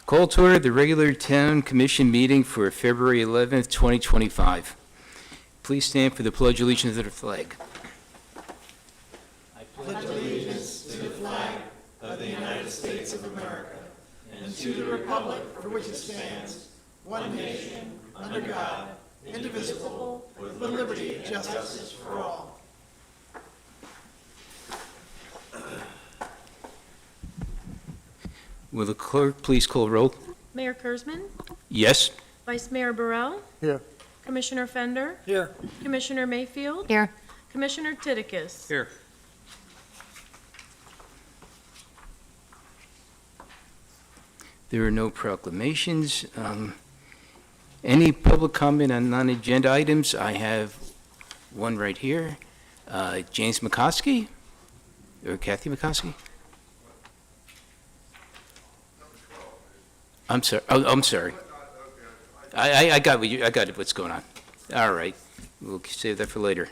Call to order the regular town commission meeting for February 11th, 2025. Please stand for the pledge of allegiance to the flag. Pledge allegiance to the flag of the United States of America and to the republic for which it stands, one nation, under God, indivisible, with liberty and justice for all. Will the clerk please call roll? Mayor Kurzman, Yes? Vice Mayor Burrell, Here. Commissioner Fender, Here. Commissioner Mayfield, Here. Commissioner Titicus. Here. There are no proclamations. Any public comment on non-agenda items? I have one right here. James McCoskey, or Kathy McCoskey? I'm sorry. Oh, I'm sorry. I got what I got what's going on. All right. We'll save that for later.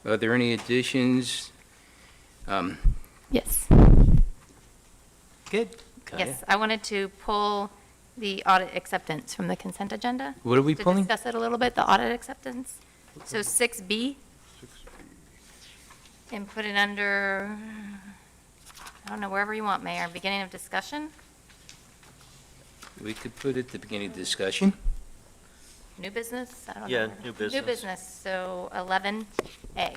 Are there any additions? Yes. Good. Go ahead. Yes, I wanted to pull the audit acceptance from the consent agenda. What are we To pulling? discuss it a little bit, the audit acceptance. So 6B. And put it under, I don't know, wherever you want, Mayor, beginning of discussion, We could put it at the beginning of the discussion. new business, I don't know. Yeah, where- new business. New business, so 11A.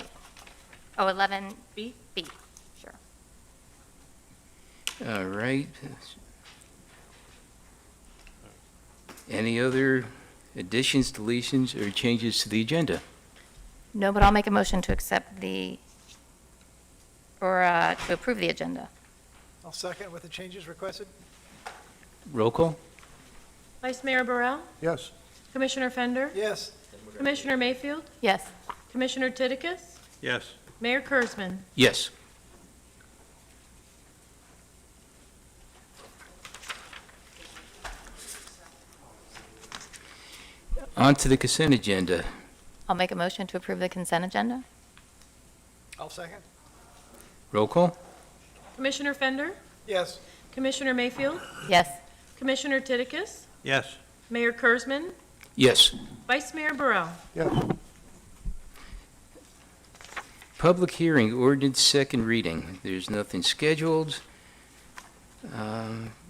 Oh, 11B? B, sure. All right. Any other additions, deletions, or changes to the agenda? No, but I'll make a motion to accept to approve the agenda. I'll second with the changes requested. Roll call? Vice Mayor Burrell, Yes. Commissioner Fender, Yes. Commissioner Mayfield, Yes. Commissioner Titicus, Yes. Mayor Kurzman. Yes. On to the consent agenda. I'll make a motion to approve the consent agenda. I'll second. Roll call? Commissioner Fender, Yes. Commissioner Mayfield, Yes. Commissioner Titicus, Yes. Mayor Kurzman, Yes. Vice Mayor Burrell. Yes. Public hearing, ordinance second reading. There's nothing scheduled.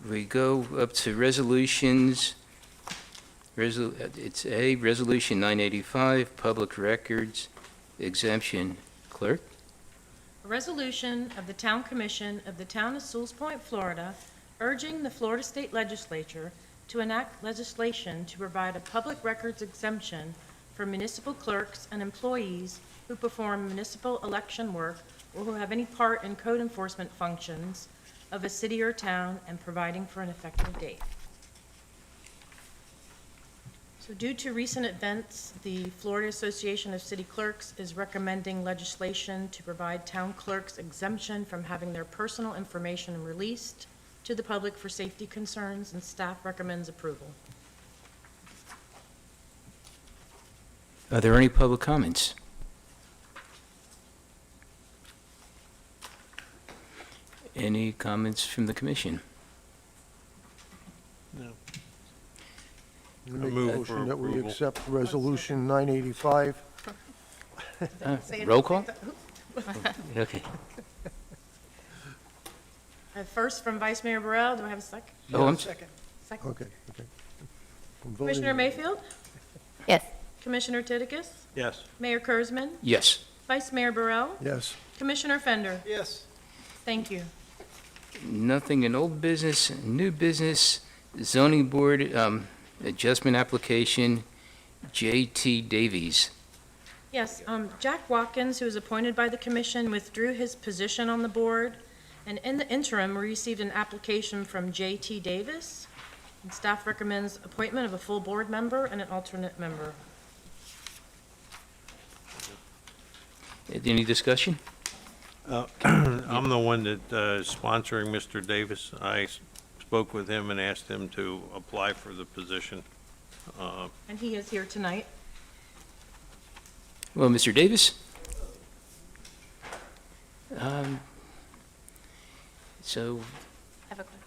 We go up to resolutions. It's A, Resolution 985, Public Records Exemption. Clerk? A resolution of the Town Commission of the Town of Sewell Point, Florida, urging the Florida State Legislature to enact legislation to provide a public records exemption for municipal clerks and employees who perform municipal election work or who have any part in code enforcement functions of a city or town, and providing for an effective date. So due to recent events, the Florida Association of City Clerks is recommending legislation to provide town clerks exemption from having their personal information released to the public for safety concerns, and staff recommends approval. Are there any public comments? Any comments from the commission? Make a move for motion that we approval. accept Resolution 985. Roll call? Okay. First from Vice Mayor Burrell, do I have a second? Oh, I'm Second. Second. Okay. I'm voting Commissioner Mayfield, Yes. Commissioner Titicus, Yes. Mayor Kurzman, Yes. Vice Mayor Burrell, Yes. Commissioner Fender. Yes. Thank you. Nothing in old business, new business, zoning board adjustment application, J.T. Davies. Yes, Jack Watkins, who was appointed by the commission, withdrew his position on the board, and in the interim, we received an application from J.T. Davis, and staff recommends appointment of a full board member and an alternate member. Any discussion? I'm the one that is sponsoring Mr. Davis. I spoke with him and asked him to apply for the position. And he is here tonight. Well, Mr. Davis? So, I have a question.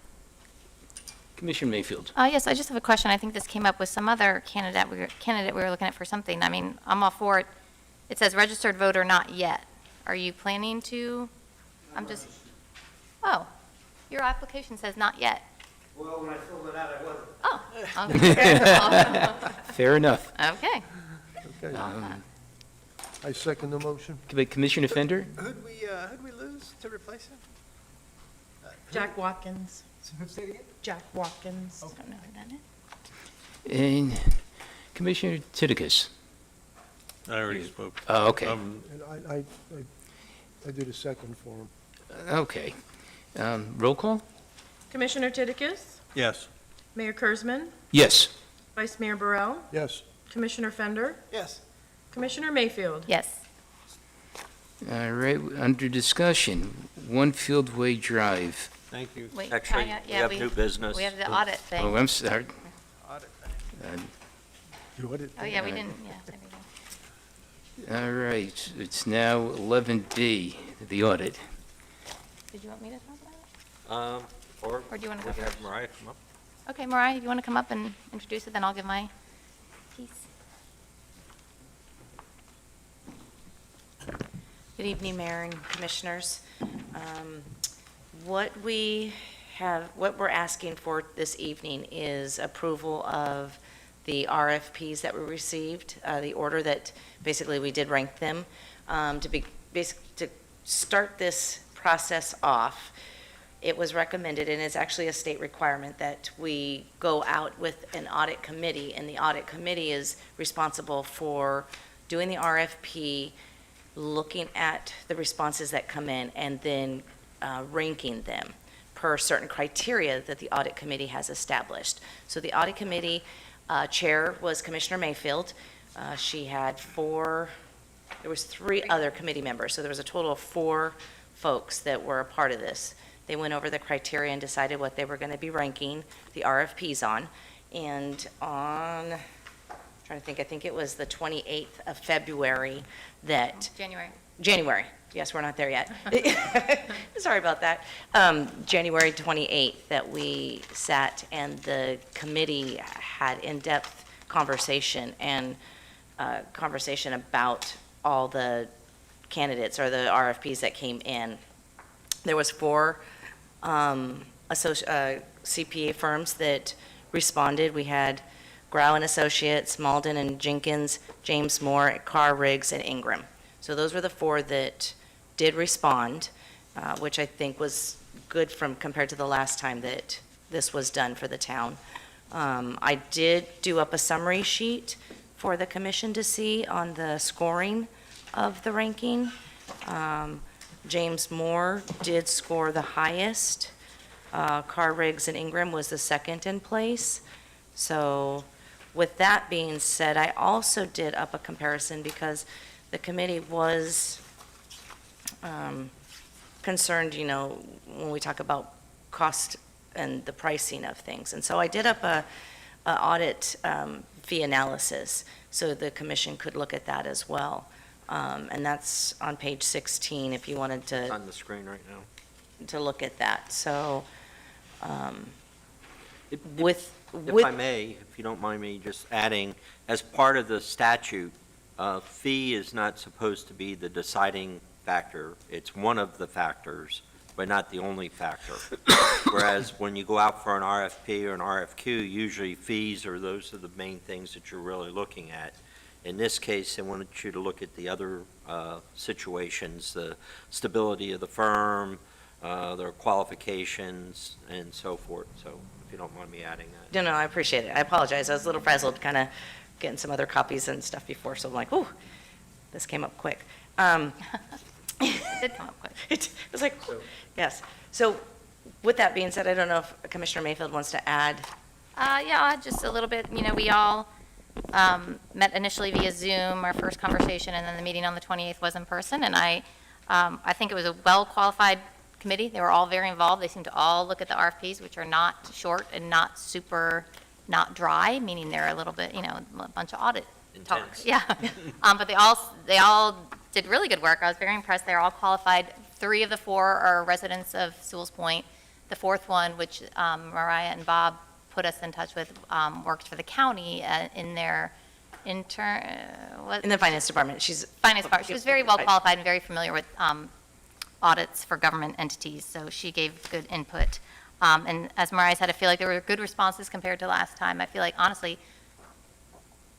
Commissioner Mayfield. Yes, I just have a question. I think this came up with some other candidate we were looking at for something. I mean, I'm all for it. It says registered voter not yet. Are you planning to? Oh, your application says not yet. Well, when I filled it out, I wasn't. Oh, okay. Fair enough. Okay. Okay. I second the motion. Commissioner Fender? Who'd we lose to replace him? Jack Watkins. Say it again? Jack Watkins. I don't know who that is. And Commissioner Titicus? I already spoke. Oh, okay, And I did a second for him. okay. Roll call? Commissioner Titicus? Yes. Mayor Kurzman? Yes. Vice Mayor Burrell? Yes. Commissioner Fender? Yes. Commissioner Mayfield? Yes. All right, under discussion, One Fieldway Drive. Thank you. Wait, Actually, yeah, we have we- new business. We have the audit Oh, thing. I'm sorry. You want it? Oh, yeah, we didn't, yeah, there we go. All right, it's now 11B, the audit. Did you want me to talk about it? Or Or do you wanna we go can have first? Mariah come up. Okay, Mariah, if you want to come up and introduce it, then I'll give my piece. Good evening, Mayor and Commissioners. What we're asking for this evening is approval of the RFPs that we received, the order that basically we did rank them, to start this process off. It was recommended, and it's actually a state requirement, that we go out with an audit committee, and the audit committee is responsible for doing the RFP, looking at the responses that come in, and then ranking them per certain criteria that the audit committee has established. So the audit committee chair was Commissioner Mayfield. She had there was 3 other committee members, so there was a total of 4 folks that were a part of this. They went over the criteria and decided what they were going to be ranking the RFPs on. And on, I'm trying to think, I think it was the 28th of February that January. Yes, we're not there yet. Sorry about that. January 28th that we sat and the committee had in-depth conversation about all the candidates or the RFPs that came in. There was 4 CPA firms that responded. We had Grau and Associates, Malden and Jenkins, James Moore, Carr, Riggs, and Ingram. So those were the 4 that did respond, which I think was good compared to the last time that this was done for the town. I did do up a summary sheet for the commission to see on the scoring of the ranking. James Moore did score the highest. Carr, Riggs, and Ingram was the second in place. So with that being said, I also did up a comparison because the committee was concerned, when we talk about cost and the pricing of things. And so I did up a audit fee analysis so the commission could look at that as well. And that's on page 16 if you wanted It's on the screen right now. to look at that. So If with I may, if you don't mind me just adding, as part of the statute, fee is not supposed to be the deciding factor. It's one of the factors, but not the only factor. Whereas when you go out for an RFP or an RFQ, usually fees those are the main things that you're really looking at. In this case, I wanted you to look at the other situations, the stability of the firm, their qualifications, and so forth. So if you don't mind me adding that. No, I appreciate it. I apologize. I was a little frazzled, kind of getting some other copies and stuff before, so I'm like, ooh, this came up quick. It did come up quick. It was like, yes. So with that being said, I don't know if Commissioner Mayfield wants to add. Yeah, I'll add just a little bit. We all met initially via Zoom, our first conversation, and then the meeting on the 28th was in person. And I think it was a well-qualified committee. They were all very involved. They seemed to all look at the RFPs, which are not short and not not dry, meaning they're a little bit, a bunch of audit talk. Intense. Yeah. But they all did really good work. I was very impressed. They're all qualified. 3 of the 4 are residents of Sewell's Point. The 4th one, which Mariah and Bob put us in touch with works for the county in their intern, In the finance department, she's. finance department. She was very well qualified and very familiar with audits for government entities, so she gave good input. And as Mariah said, I feel like there were good responses compared to last time. I feel like, honestly,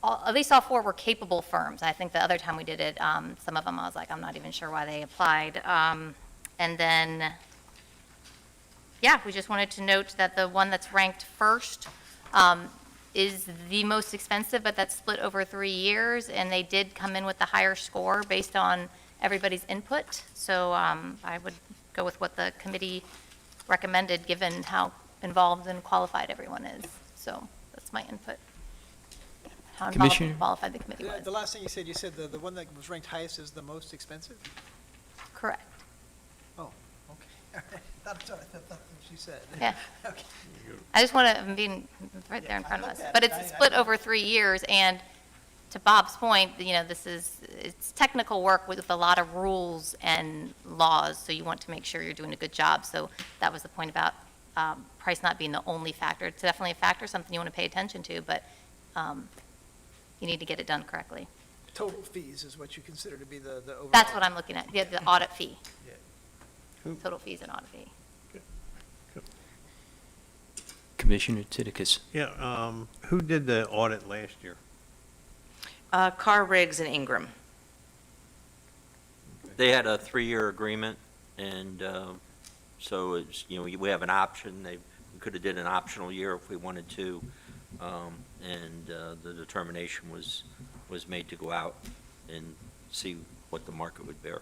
at least all four were capable firms. I think the other time we did it, some of them I was like, I'm not even sure why they applied. And then, yeah, we just wanted to note that the one that's ranked first is the most expensive, but that's split over 3 years, and they did come in with the higher score based on everybody's input. So I would go with what the committee recommended, given how involved and qualified everyone is. So that's my input. How involved Commissioner? and qualified the committee was. The last thing you said the one that was ranked highest is the most expensive? Correct. Oh, okay. That's what she said. Yeah. Okay. I just want to, I'm being right there in front of us. looked at But it. it's split over 3 years, and to Bob's point, it's technical work with a lot of rules and laws, so you want to make sure you're doing a good job. So that was the point about price not being the only factor. It's definitely a factor, something you want to pay attention to, but you need to get it done correctly. Total fees is what you consider to be the overall. That's what I'm looking at, the audit fee. Yeah. Total fees and audit fee. Commissioner Titikus. Yeah, who did the audit last year? Carr, Riggs, and Ingram. They had a 3-year agreement, and so it's, we have an option. We could have did an optional year if we wanted to, and the determination was made to go out and see what the market would bear.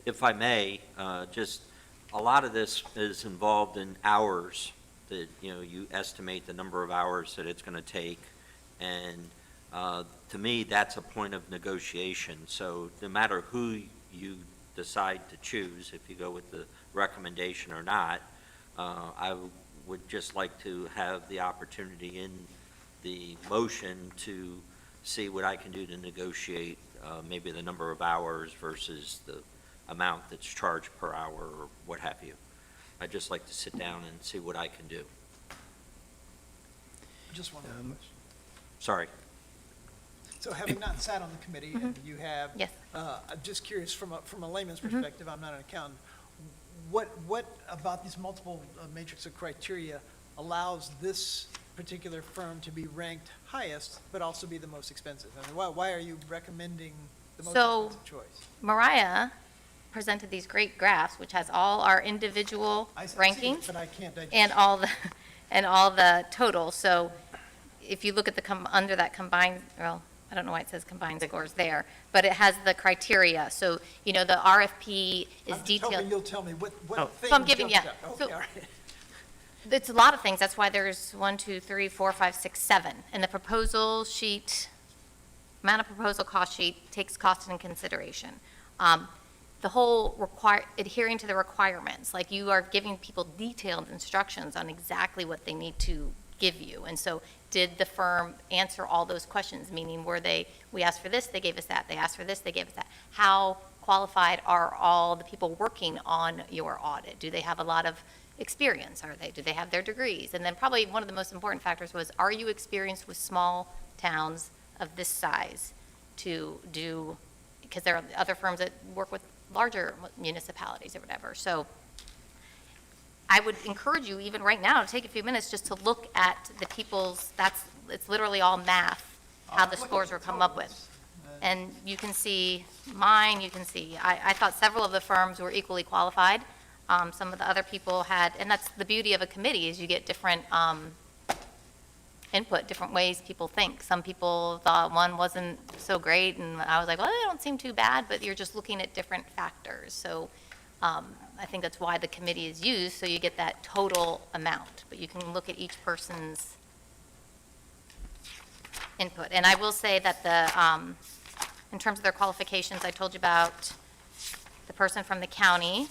If I may, just, a lot of this is involved in hours that, you estimate the number of hours that it's going to take, and to me, that's a point of negotiation. So no matter who you decide to choose, if you go with the recommendation or not, I would just like to have the opportunity in the motion to see what I can do to negotiate maybe the number of hours versus the amount that's charged per hour or what have you. I'd just like to sit down and see what I can do. Just one more question. Sorry. So having not sat on the committee, and you have. Yes. I'm just curious, from a layman's perspective, I'm not an accountant, what about these multiple matrix of criteria allows this particular firm to be ranked highest, but also be the most expensive? I mean, why are you recommending the most So- expensive choice? Mariah presented these great graphs, which has all our individual I see it, rankings but I can't digest. and all the totals. So if you look at under that combined, well, I don't know why it says combined scores there, but it has the criteria. So, the RFP is I'm just detailed. hoping you'll tell me what thing So I'm giving- jumped yeah. out. Okay, So- all right. It's a lot of things. That's why there's 1, 2, 3, 4, 5, 6, 7. And the proposal sheet, amount of proposal cost sheet takes cost into consideration. The whole adhering to the requirements, like you are giving people detailed instructions on exactly what they need to give you. And so did the firm answer all those questions? Meaning, we asked for this, they gave us that. They asked for this, they gave us that. How qualified are all the people working on your audit? Do they have a lot of experience? Do they have their degrees? And then probably one of the most important factors was, are you experienced with small towns of this size to do, because there are other firms that work with larger municipalities or whatever. So I would encourage you, even right now, to take a few minutes just to look at the people's, it's literally all math, how the scores were come up with. And you can see mine, I thought several of the firms were equally qualified. Some of the other people had, and that's the beauty of a committee, is you get different input, different ways people think. Some people thought one wasn't so great, and I was like, well, they don't seem too bad, but you're just looking at different factors. So I think that's why the committee is used, so you get that total amount. But you can look at each person's input. And I will say that in terms of their qualifications, I told you about the person from the county,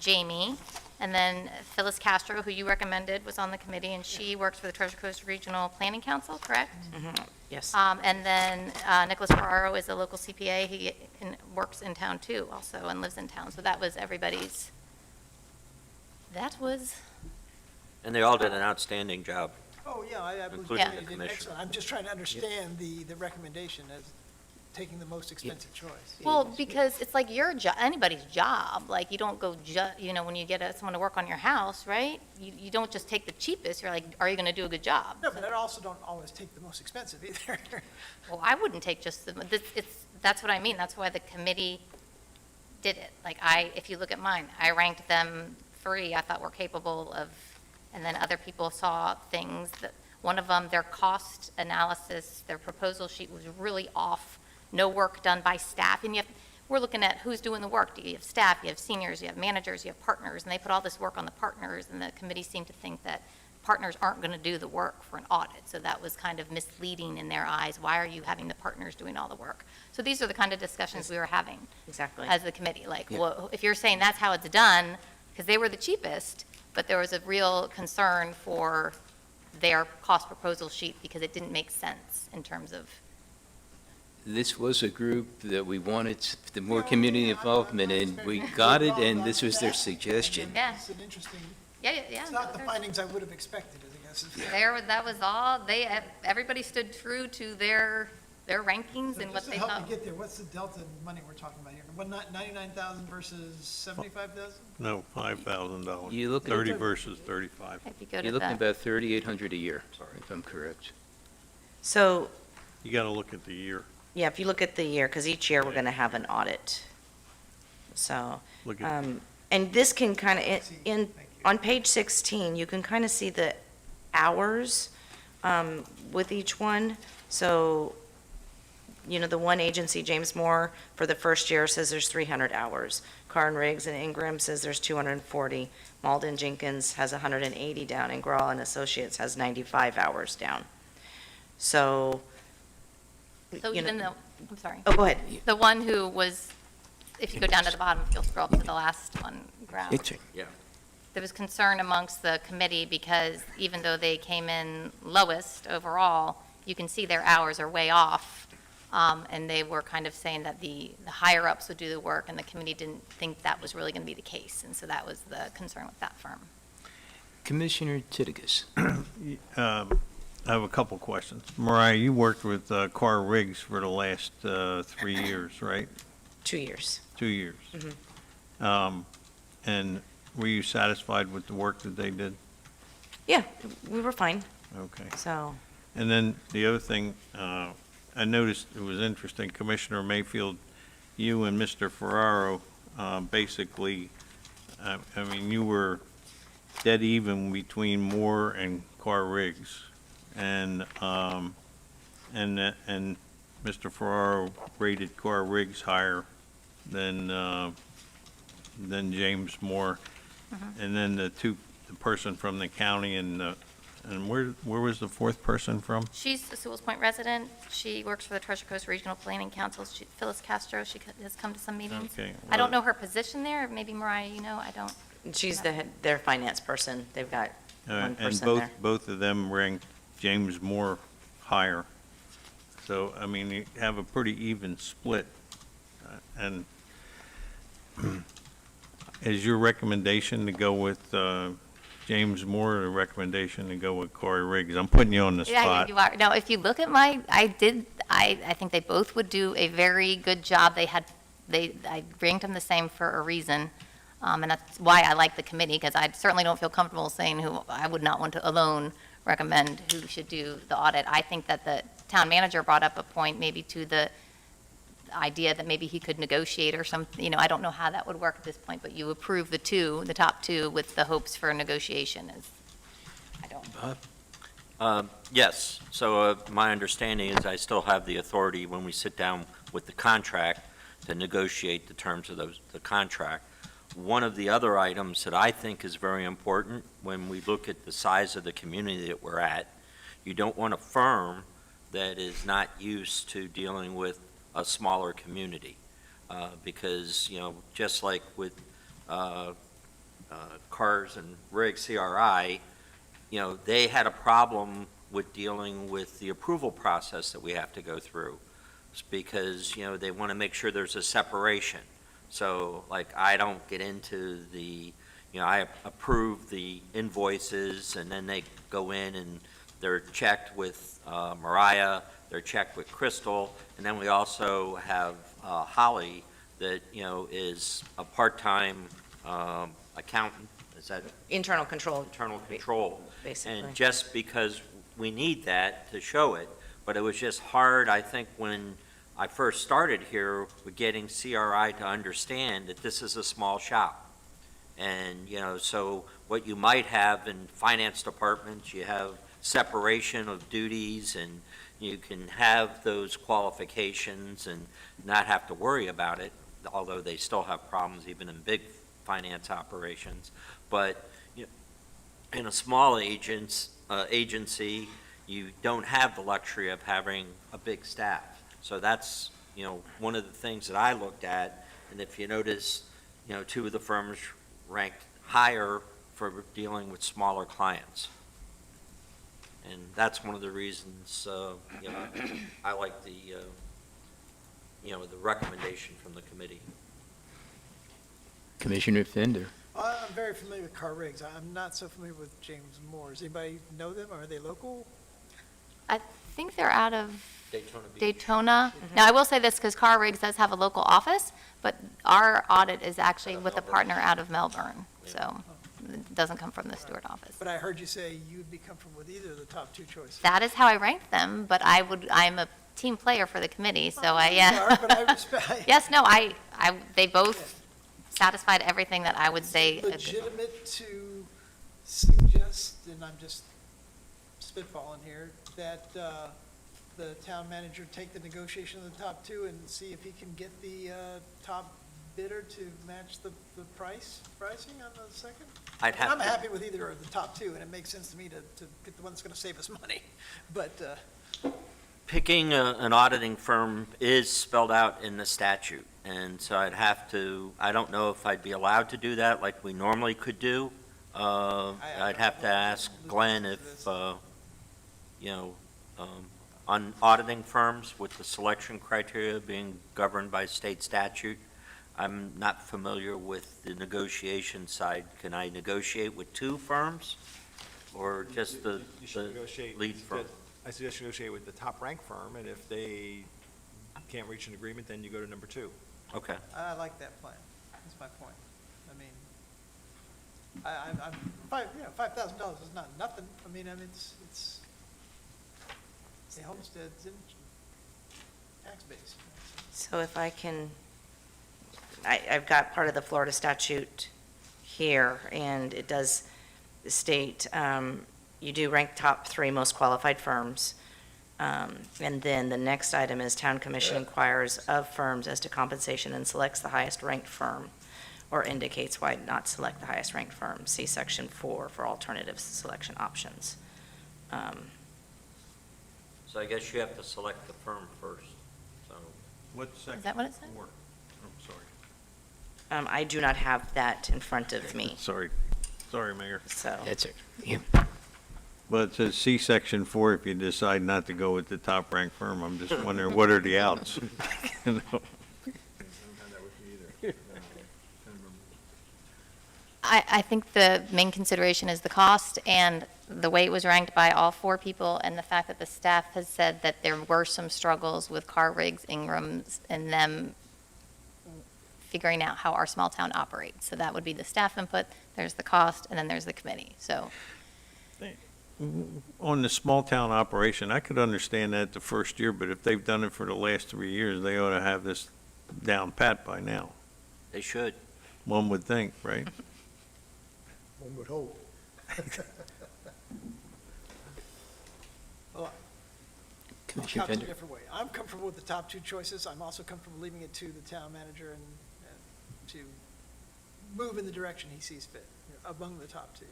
Jamie, and then Phyllis Castro, who you recommended, was on the committee, and she works for the Treasure Coast Regional Planning Council, correct? Yes. And then Nicholas Ferraro is a local CPA. He works in town too, also, and lives in town. So that was everybody's. That was And they all did an outstanding job. Oh, yeah, I believe Including they the did commissioner. excellent. I'm just trying to understand the recommendation as taking the most expensive choice. Well, because it's like your job, anybody's job, like, you don't go when you get someone to work on your house, right? You don't just take the cheapest, you're like, are you gonna do a good job? No, but I also don't always take the most expensive either. Well, I wouldn't take just that's what I mean, that's why the committee did it. Like, if you look at mine, I ranked them 3, I thought were capable of, and then other people saw things that, one of them, their cost analysis, their proposal sheet was really off, no work done by staff, and we're looking at who's doing the work. Do you have staff, you have seniors, you have managers, you have partners, and they put all this work on the partners, and the committee seemed to think that partners aren't going to do the work for an audit, so that was kind of misleading in their eyes. Why are you having the partners doing all the work? So these are the kind of discussions we were having Exactly. as the committee, like, Yeah. well, if you're saying that's how it's done, because they were the cheapest, but there was a real concern for their cost proposal sheet because it didn't make sense in terms of, This was a group that we wanted the more community involvement, and we got it, and this was their suggestion. Yeah. It's an interesting, yeah. it's not the findings I would have expected, I guess. That was all, everybody stood true to their rankings and what Just to they help thought. me get there, what's the delta in money we're talking about here? 99,000 versus 75,000? No, $5,000. You look at- 30 versus 35. If you go to You're looking the, about 3,800 a year, if I'm correct. So, You got to look at the year. yeah, if you look at the year, because each year we're going to have an audit. So, Look at, and this can kind of, in, Thank you. on page 16, you can kind of see the hours with each one. So, the one agency, James Moore, for the first year says there's 300 hours. Carr and Riggs and Ingram says there's 240. Malden Jenkins has 180 down, and Grawl and Associates has 95 hours down. So, so you know- even though, I'm sorry, oh, go ahead. the one who was, if you go down to the bottom, if you'll scroll up to the last one, Ground. It's- There was concern amongst the committee because even though they came in lowest overall, you can see their hours are way off. And they were kind of saying that the higher-ups would do the work, and the committee didn't think that was really going to be the case. And so that was the concern with that firm. Commissioner Titigus. I have a couple questions. Mariah, you worked with Carr Riggs for the last 3 years, right? 2 years. 2 years. And were you satisfied with the work that they did? Yeah, we were fine, Okay. so. And then the other thing, I noticed it was interesting, Commissioner Mayfield, you and Mr. Ferraro, basically, I mean, you were dead even between Moore and Carr Riggs. And Mr. Ferraro rated Carr Riggs higher than James Moore. And then the person from the county and where was the fourth person from? She's a Sewell's Point resident. She works for the Treasure Coast Regional Planning Council. Phyllis Castro, she has come to some meetings. Okay, I don't well- know her position there. Maybe Mariah, I don't. She's their finance person. They've got one And person both, there. both of them ranked James Moore higher. So, I mean, you have a pretty even split. And is your recommendation to go with James Moore or a recommendation to go with Corey Riggs? I'm putting you on the Yeah, spot. you are. No, if you look at I think they both would do a very good job. I ranked them the same for a reason. And that's why I like the committee, because I certainly don't feel comfortable saying who I would not want to alone recommend who should do the audit. I think that the town manager brought up a point maybe to the idea that maybe he could negotiate or something. I don't know how that would work at this point, but you approve the top two with the hopes for a negotiation. I don't. Bob? Yes, so my understanding is I still have the authority when we sit down with the contract to negotiate the terms of the contract. One of the other items that I think is very important when we look at the size of the community that we're at, you don't want a firm that is not used to dealing with a smaller community. Because, just like with Cars and Riggs CRI, they had a problem with dealing with the approval process that we have to go through. It's because, they want to make sure there's a separation. So, like, I don't get into the, I approve the invoices, and then they go in and they're checked with Mariah, they're checked with Crystal, and then we also have Holly that, is a part-time accountant. Is that Internal control, internal control? basically. And just because we need that to show it, but it was just hard, I think, when I first started here with getting CRI to understand that this is a small shop. And, so what you might have in finance departments, you have separation of duties, and you can have those qualifications and not have to worry about it, although they still have problems even in big finance operations. But in a small agency, you don't have the luxury of having a big staff. So that's, one of the things that I looked at. And if you notice, two of the firms ranked higher for dealing with smaller clients. And that's one of the reasons, I like the recommendation from the committee. Commissioner Fender. I'm very familiar with Car Rigs. I'm not so familiar with James Moore. Does anybody know them? Are they local? I think they're out of Daytona Beach. Daytona. Now, I will say this, because Car Rigs does have a local office, but our audit is actually with a partner out of Melbourne, so it doesn't come from the Stewart office. But I heard you say you'd be comfortable with either of the top two choices. That is how I ranked them, but I'm a team player for the committee, so You are, but I respect. Yes, no, they both satisfied everything that I would say. Legitimate to suggest, and I'm just spitballing here, that the town manager take the negotiation of the top two and see if he can get the top bidder to match the pricing on the second? I'd have I'm to- happy with either of the top two, and it makes sense to me to get the one that's going to save us money. But Picking an auditing firm is spelled out in the statute, and so I don't know if I'd be allowed to do that like we normally could do. I'd have to ask Glenn if, on auditing firms with the selection criteria being governed by state statute, I'm not familiar with the negotiation side. Can I negotiate with two firms or just the You should negotiate. lead firm? I suggest you negotiate with the top-ranked firm, and if they can't reach an agreement, then you go to number two. Okay. I like that plan. That's my point. I mean, $5,000 is not nothing. I mean, it's the homestead's in tax base. So if I can, I've got part of the Florida statute here, and it does state, you do rank top three most qualified firms. And then the next item is town commission inquires of firms as to compensation and selects the highest ranked firm, or indicates why not select the highest ranked firm. See section 4 for alternative selection options. So I guess you have to select the firm first, so. What's section Is that what it said? 4? I'm sorry. I do not have that in front of me, Sorry, Mayor. so. That's it. Yeah. Well, it says see section 4 if you decide not to go with the top-ranked firm. I'm just wondering, what are the outs? You know? I think the main consideration is the cost and the way it was ranked by all four people, and the fact that the staff has said that there were some struggles with Car Rigs, Ingram's, and them figuring out how our small town operates. So that would be the staff input, there's the cost, and then there's the committee, so. On the small-town operation, I could understand that the first year, but if they've done it for the last 3 years, they ought to have this down pat by now. They should. One would think, right? One would hope. Well, Commissioner I'll count it a Fender. different way. I'm comfortable with the top two choices. I'm also comfortable leaving it to the town manager and to move in the direction he sees fit among the top two.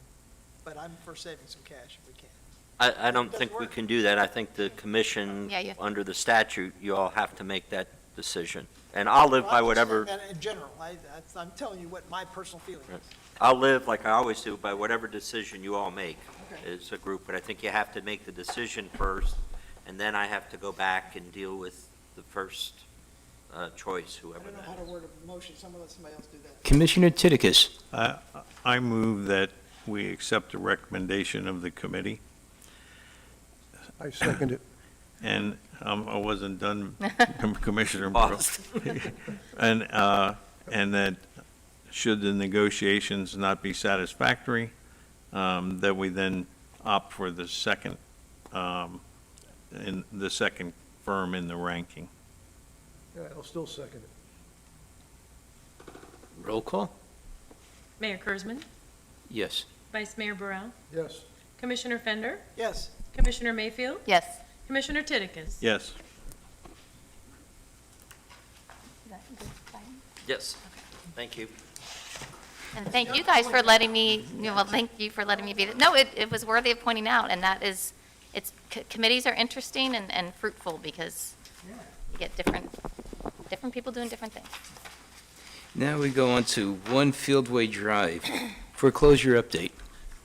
But I'm for saving some cash if we can. I don't Doesn't think we work. can do that. I think the commission, Yeah, you- under the statute, you all have to make that decision. And I'll live Well, by I'm just whatever, saying that in general, I'm telling you what my personal feeling is. I'll live like I always do by whatever decision you all make Okay. as a group. But I think you have to make the decision first, and then I have to go back and deal with the first choice, I whoever don't know that how to is. word a motion, someone let somebody else do that. Commissioner Titicus. I move that we accept the recommendation of the committee, I second it. and I wasn't done, Commissioner. Paused. And that should the negotiations not be satisfactory, that we then opt for the second, in the second firm in the ranking. Yeah, I'll still second it. Roll call? Mayor Kurzman, Yes. Vice Mayor Burrell, Yes. Commissioner Fender, Yes, Commissioner Mayfield, Yes. Commissioner Titicus. Yes. Yes, thank you. And thank you guys for letting me, thank you for letting me be, no, it was worthy of pointing out, and that is, committees are interesting and fruitful because you get different people doing different things. Now we go on to One Fieldway Drive. Foreclosure update.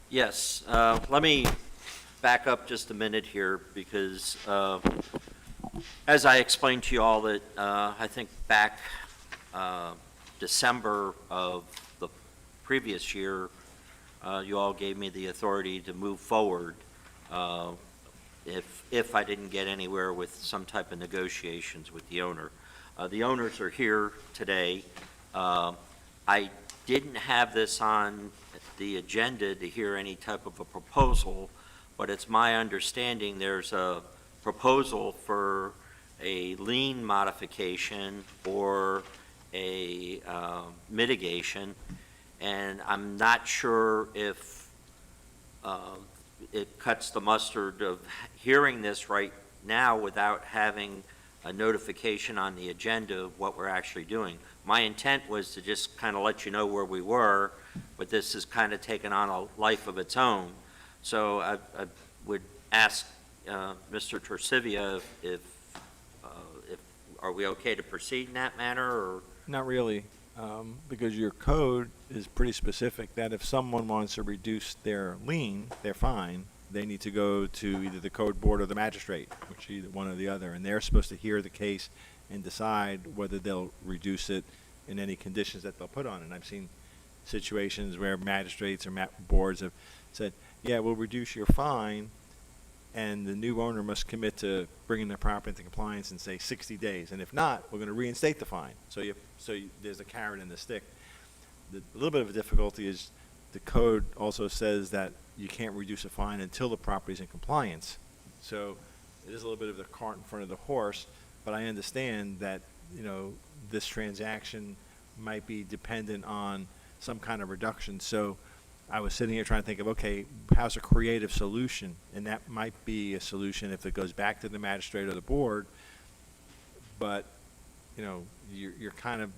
Yes, let me back up just a minute here, because as I explained to you all that, I think back December of the previous year, you all gave me the authority to move forward if I didn't get anywhere with some type of negotiations with the owner. The owners are here today. I didn't have this on the agenda to hear any type of a proposal, but it's my understanding there's a proposal for a lien modification or a mitigation, and I'm not sure if it cuts the mustard of hearing this right now without having a notification on the agenda of what we're actually doing. My intent was to just kind of let you know where we were, but this has kind of taken on a life of its own. So I would ask Mr. Tercivia if are we okay to proceed in that manner, or? Not really, because your code is pretty specific that if someone wants to reduce their lien, their fine, they need to go to either the code board or the magistrate, which either one or the other, and they're supposed to hear the case and decide whether they'll reduce it in any conditions that they'll put on it. And I've seen situations where magistrates or boards have said, yeah, we'll reduce your fine, and the new owner must commit to bringing their property into compliance in, say, 60 days. And if not, we're going to reinstate the fine. So there's a carrot and the stick. A little bit of a difficulty is the code also says that you can't reduce a fine until the property's in compliance. So it is a little bit of the cart in front of the horse, but I understand that, this transaction might be dependent on some kind of reduction. So I was sitting here trying to think of, okay, how's a creative solution? And that might be a solution if it goes back to the magistrate or the board, but, you're kind of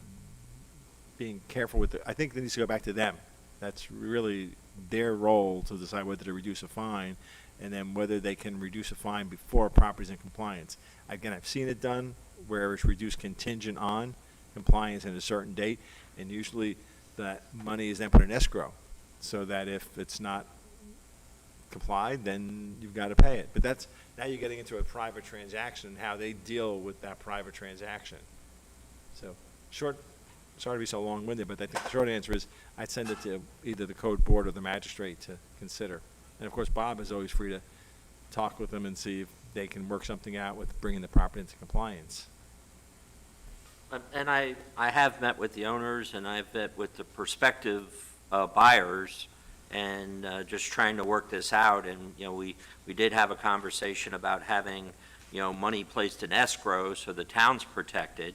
being careful with it. I think it needs to go back to them. That's really their role to decide whether to reduce a fine, and then whether they can reduce a fine before a property's in compliance. Again, I've seen it done where it's reduced contingent on compliance in a certain date, and usually that money is then put in escrow, so that if it's not complied, then you've got to pay it. But now you're getting into a private transaction and how they deal with that private transaction. So, sorry to be so long-winded, but I think the short answer is I'd send it to either the code board or the magistrate to consider. And of course, Bob is always free to talk with them and see if they can work something out with bringing the property into compliance. And I have met with the owners, and I've met with the prospective buyers, and just trying to work this out. And, we did have a conversation about having, money placed in escrow so the town's protected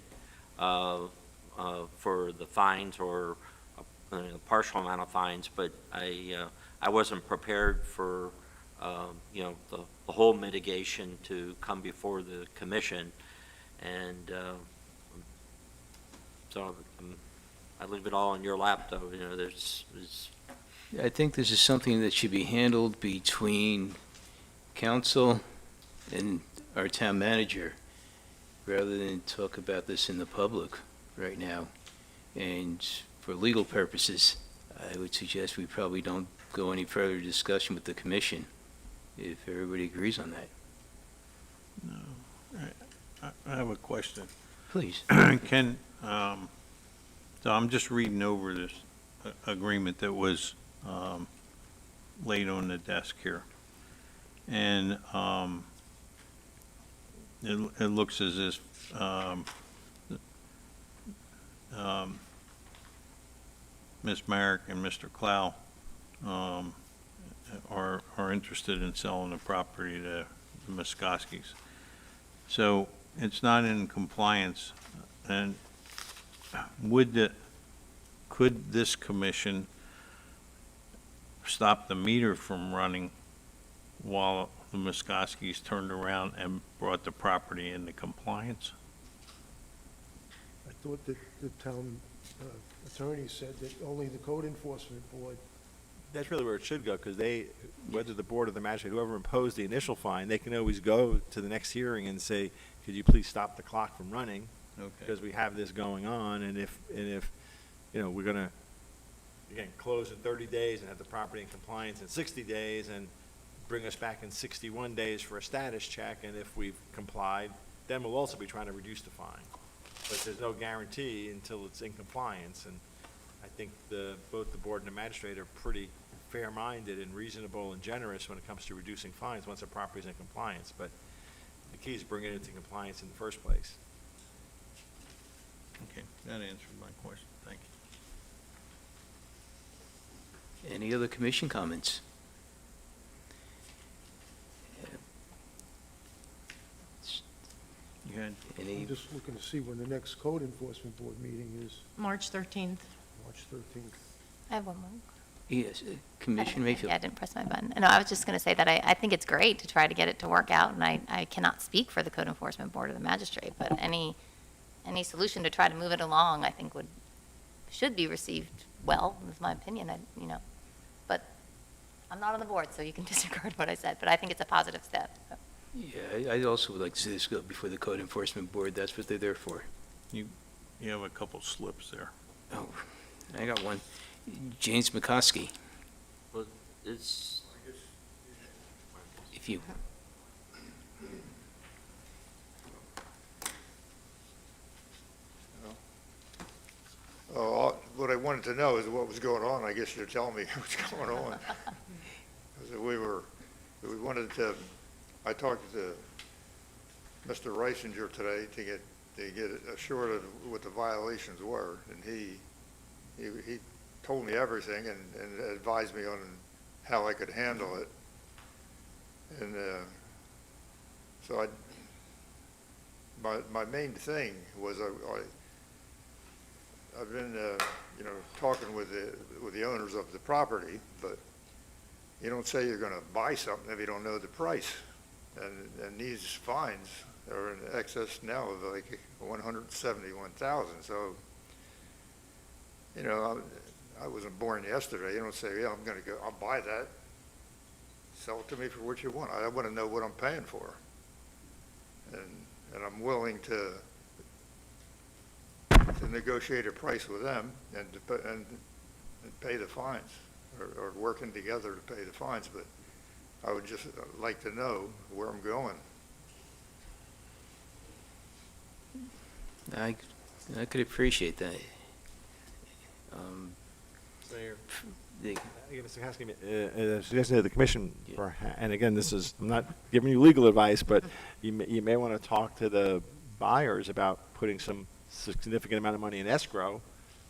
for the fines or a partial amount of fines, but I wasn't prepared for, the whole mitigation to come before the commission. And so I leave it all in your lap, though. There's I think this is something that should be handled between council and our town manager, rather than talk about this in the public right now. And for legal purposes, I would suggest we probably don't go any further discussion with the commission, if everybody agrees on that. I have a question. Please. Can, so I'm just reading over this agreement that was laid on the desk here. And it looks as if Ms. Merrick and Mr. Clow are interested in selling the property to the Muskoskis. So it's not in compliance, and could this commission stop the meter from running while the Muskoskis turned around and brought the property into compliance? I thought that the town attorney said that only the code enforcement board, That's really where it should go, because they, whether the board or the magistrate, whoever imposed the initial fine, they can always go to the next hearing and say, could you please stop the clock from running? Okay. Because we have this going on, and if, you know, we're gonna, again, close in 30 days and have the property in compliance in 60 days, and bring us back in 61 days for a status check, and if we've complied, then we'll also be trying to reduce the fine. But there's no guarantee until it's in compliance, and I think both the board and the magistrate are pretty fair-minded and reasonable and generous when it comes to reducing fines once a property's in compliance, but the key is bringing it into compliance in the first place. Okay, that answered my question, thank you. Any other commission comments? You had, Any, I'm just looking to see when the next code enforcement board meeting is, March 13th. March 13th. I have one more. yes, Commissioner Mayfield? Yeah, I didn't press my button. No, I was just going to say that I think it's great to try to get it to work out, and I cannot speak for the code enforcement board or the magistrate, but any solution to try to move it along, I think should be received well, is my opinion, but I'm not on the board, so you can disregard what I said, but I think it's a positive step. So. Yeah, I'd also like to see this go before the Code Enforcement Board. That's what they're there for. you have a couple slips there. Oh, I got one. James McCoskey, Well, it's, if you, What I wanted to know is what was going on. I guess you're telling me what's going on. 'Cause we wanted to, I talked to Mr. Reisinger today to get assured of what the violations were, and he told me everything and advised me on how I could handle it. And so my main thing was I've been, talking with the owners of the property, but you don't say you're gonna buy something if you don't know the price. And these fines are in excess now of like 171,000, so, I wasn't born yesterday. You don't say, yeah, I'll buy that. Sell it to me for what you want. I wanna know what I'm paying for. And I'm willing to negotiate a price with them and pay the fines, or working together to pay the fines, but I would just like to know where I'm going. I could appreciate that. Mayor. The- Again, Mr. Haskell, suggestion to the commission, Yeah. and again, I'm not giving you legal advice, but you may want to talk to the buyers about putting some significant amount of money in escrow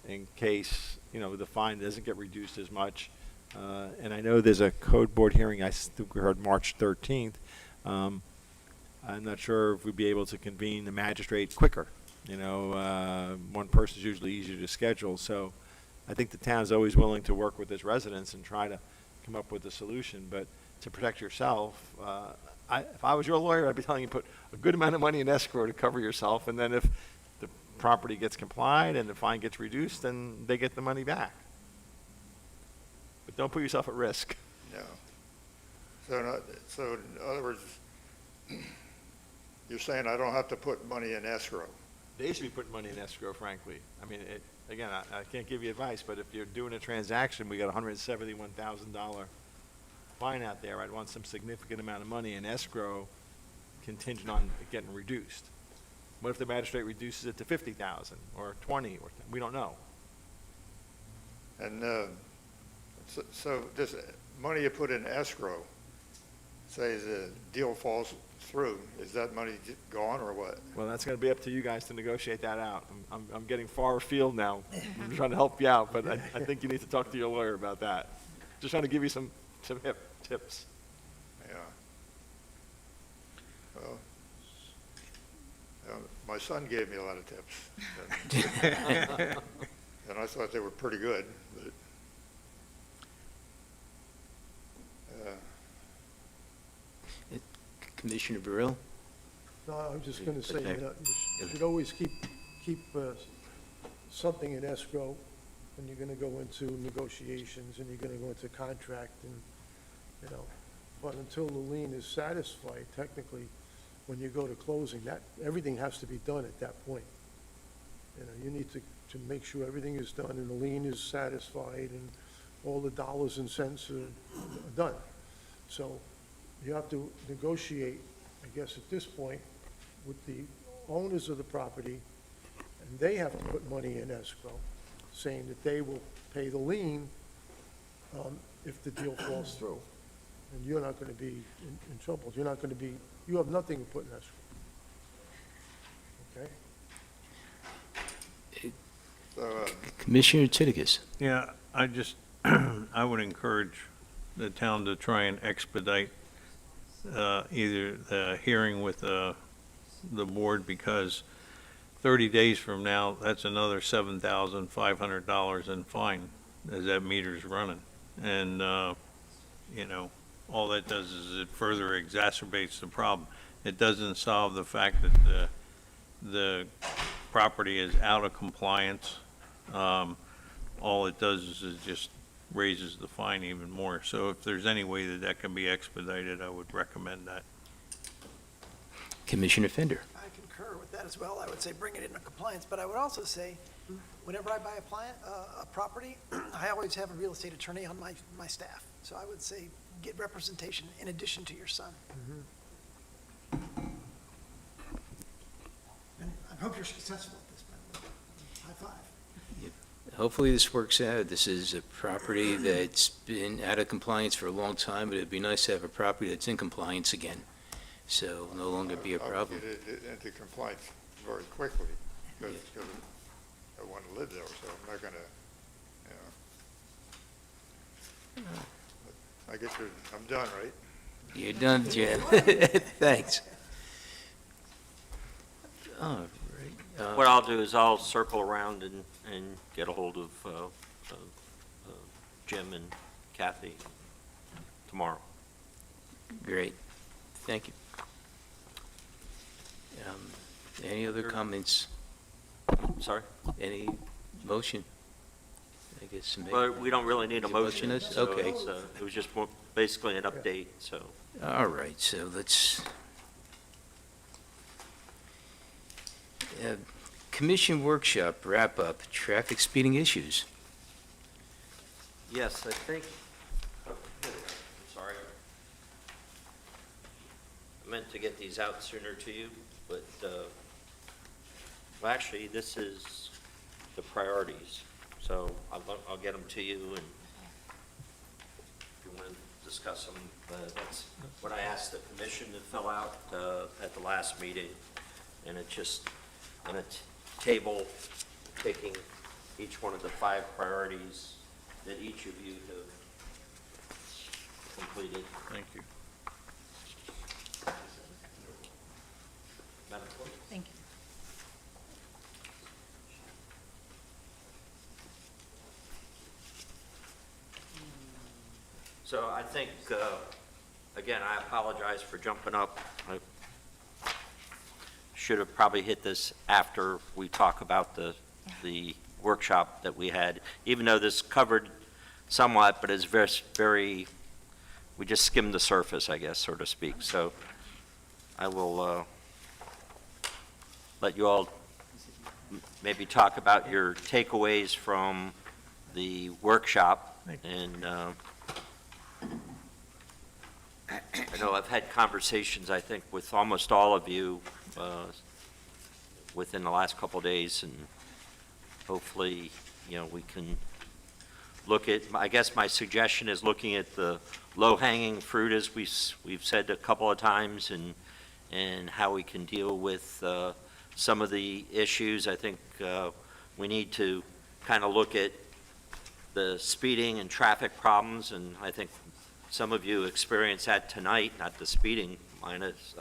in case, the fine doesn't get reduced as much. And I know there's a code board hearing, I think we heard March 13th. I'm not sure if we'd be able to convene the magistrate quicker. One person's usually easier to schedule, so I think the town's always willing to work with its residents and try to come up with a solution, but to protect yourself, if I was your lawyer, I'd be telling you put a good amount of money in escrow to cover yourself, and then if the property gets complied and the fine gets reduced, then they get the money back. But don't put yourself at risk. No. So in other words, you're saying I don't have to put money in escrow? They should be putting money in escrow, frankly. I mean, again, I can't give you advice, but if you're doing a transaction, we got a $171,000 fine out there, I'd want some significant amount of money in escrow contingent on it getting reduced. What if the magistrate reduces it to 50,000 or 20, or we don't know. And so this money you put in escrow, say the deal falls through, is that money gone or what? Well, that's going to be up to you guys to negotiate that out. I'm getting far afield now. I'm trying to help you out, but I think you need to talk to your lawyer about that. Just trying to give you some hip tips. Yeah. Well, my son gave me a lot of tips. And I thought they were pretty good, but, Commissioner Burrell? No, I'm just going to say, Okay. you should always keep something in escrow when you're going to go into negotiations and you're going to go into contract and, but until the lien is satisfied, technically, when you go to closing, everything has to be done at that point. You need to make sure everything is done and the lien is satisfied and all the dollars and cents are done. So you have to negotiate, I guess, at this point, with the owners of the property, and they have to put money in escrow, saying that they will pay the lien if the deal falls through. And you're not going to be in trouble. You're not going to be, you have nothing to put in escrow. Okay? so, Commissioner Titicus? Yeah, I would encourage the town to try and expedite either the hearing with the board, because 30 days from now, that's another $7,500 in fine as that meter's running. And, all that does is it further exacerbates the problem. It doesn't solve the fact that the property is out of compliance. All it does is it just raises the fine even more. So if there's any way that can be expedited, I would recommend that. Commissioner Fender? I concur with that as well. I would say bring it into compliance, but I would also say, whenever I buy a property, I always have a real estate attorney on my staff. So I would say, get representation in addition to your son. And I hope you're successful at this, by the way. High five. Hopefully this works out. This is a property that's been out of compliance for a long time, but it'd be nice to have a property that's in compliance again. So it'll no longer be a problem. I'll get it into compliance very quickly, because I want to live there, so I'm not going to, I guess I'm done, right? You're done, Jim. Thanks. All right. What I'll do is I'll circle around and get a hold of Jim and Kathy tomorrow. Great. Thank you. Any other comments? Sorry? Any motion? I guess. Well, we don't really need a Is it motion. motionless? So Okay. it was just basically an update, so. All right, so let's. Commission workshop wrap-up, traffic speeding issues. Yes, I think, I'm sorry. I meant to get these out sooner to you, but, well, actually, this is the priorities. So I'll get them to you, and if you want to discuss them, that's what I asked the commission to fill out at the last meeting. And it's just on a table taking each one of the 5 priorities that each of you have completed. Thank you. Madam Clerk? Thank you. So I think, again, I apologize for jumping up. I should have probably hit this after we talk about the workshop that we had, even though this covered somewhat, but it's very, we just skimmed the surface, I guess, so to speak. So I will let you all maybe talk about your takeaways from the workshop. And I know I've had conversations, I think, with almost all of you within the last couple of days, and hopefully, we can look at, I guess my suggestion is looking at the low-hanging fruit, as we've said a couple of times, and how we can deal with some of the issues. I think we need to kind of look at the speeding and traffic problems, and I think some of you experienced that tonight, not the speeding minus,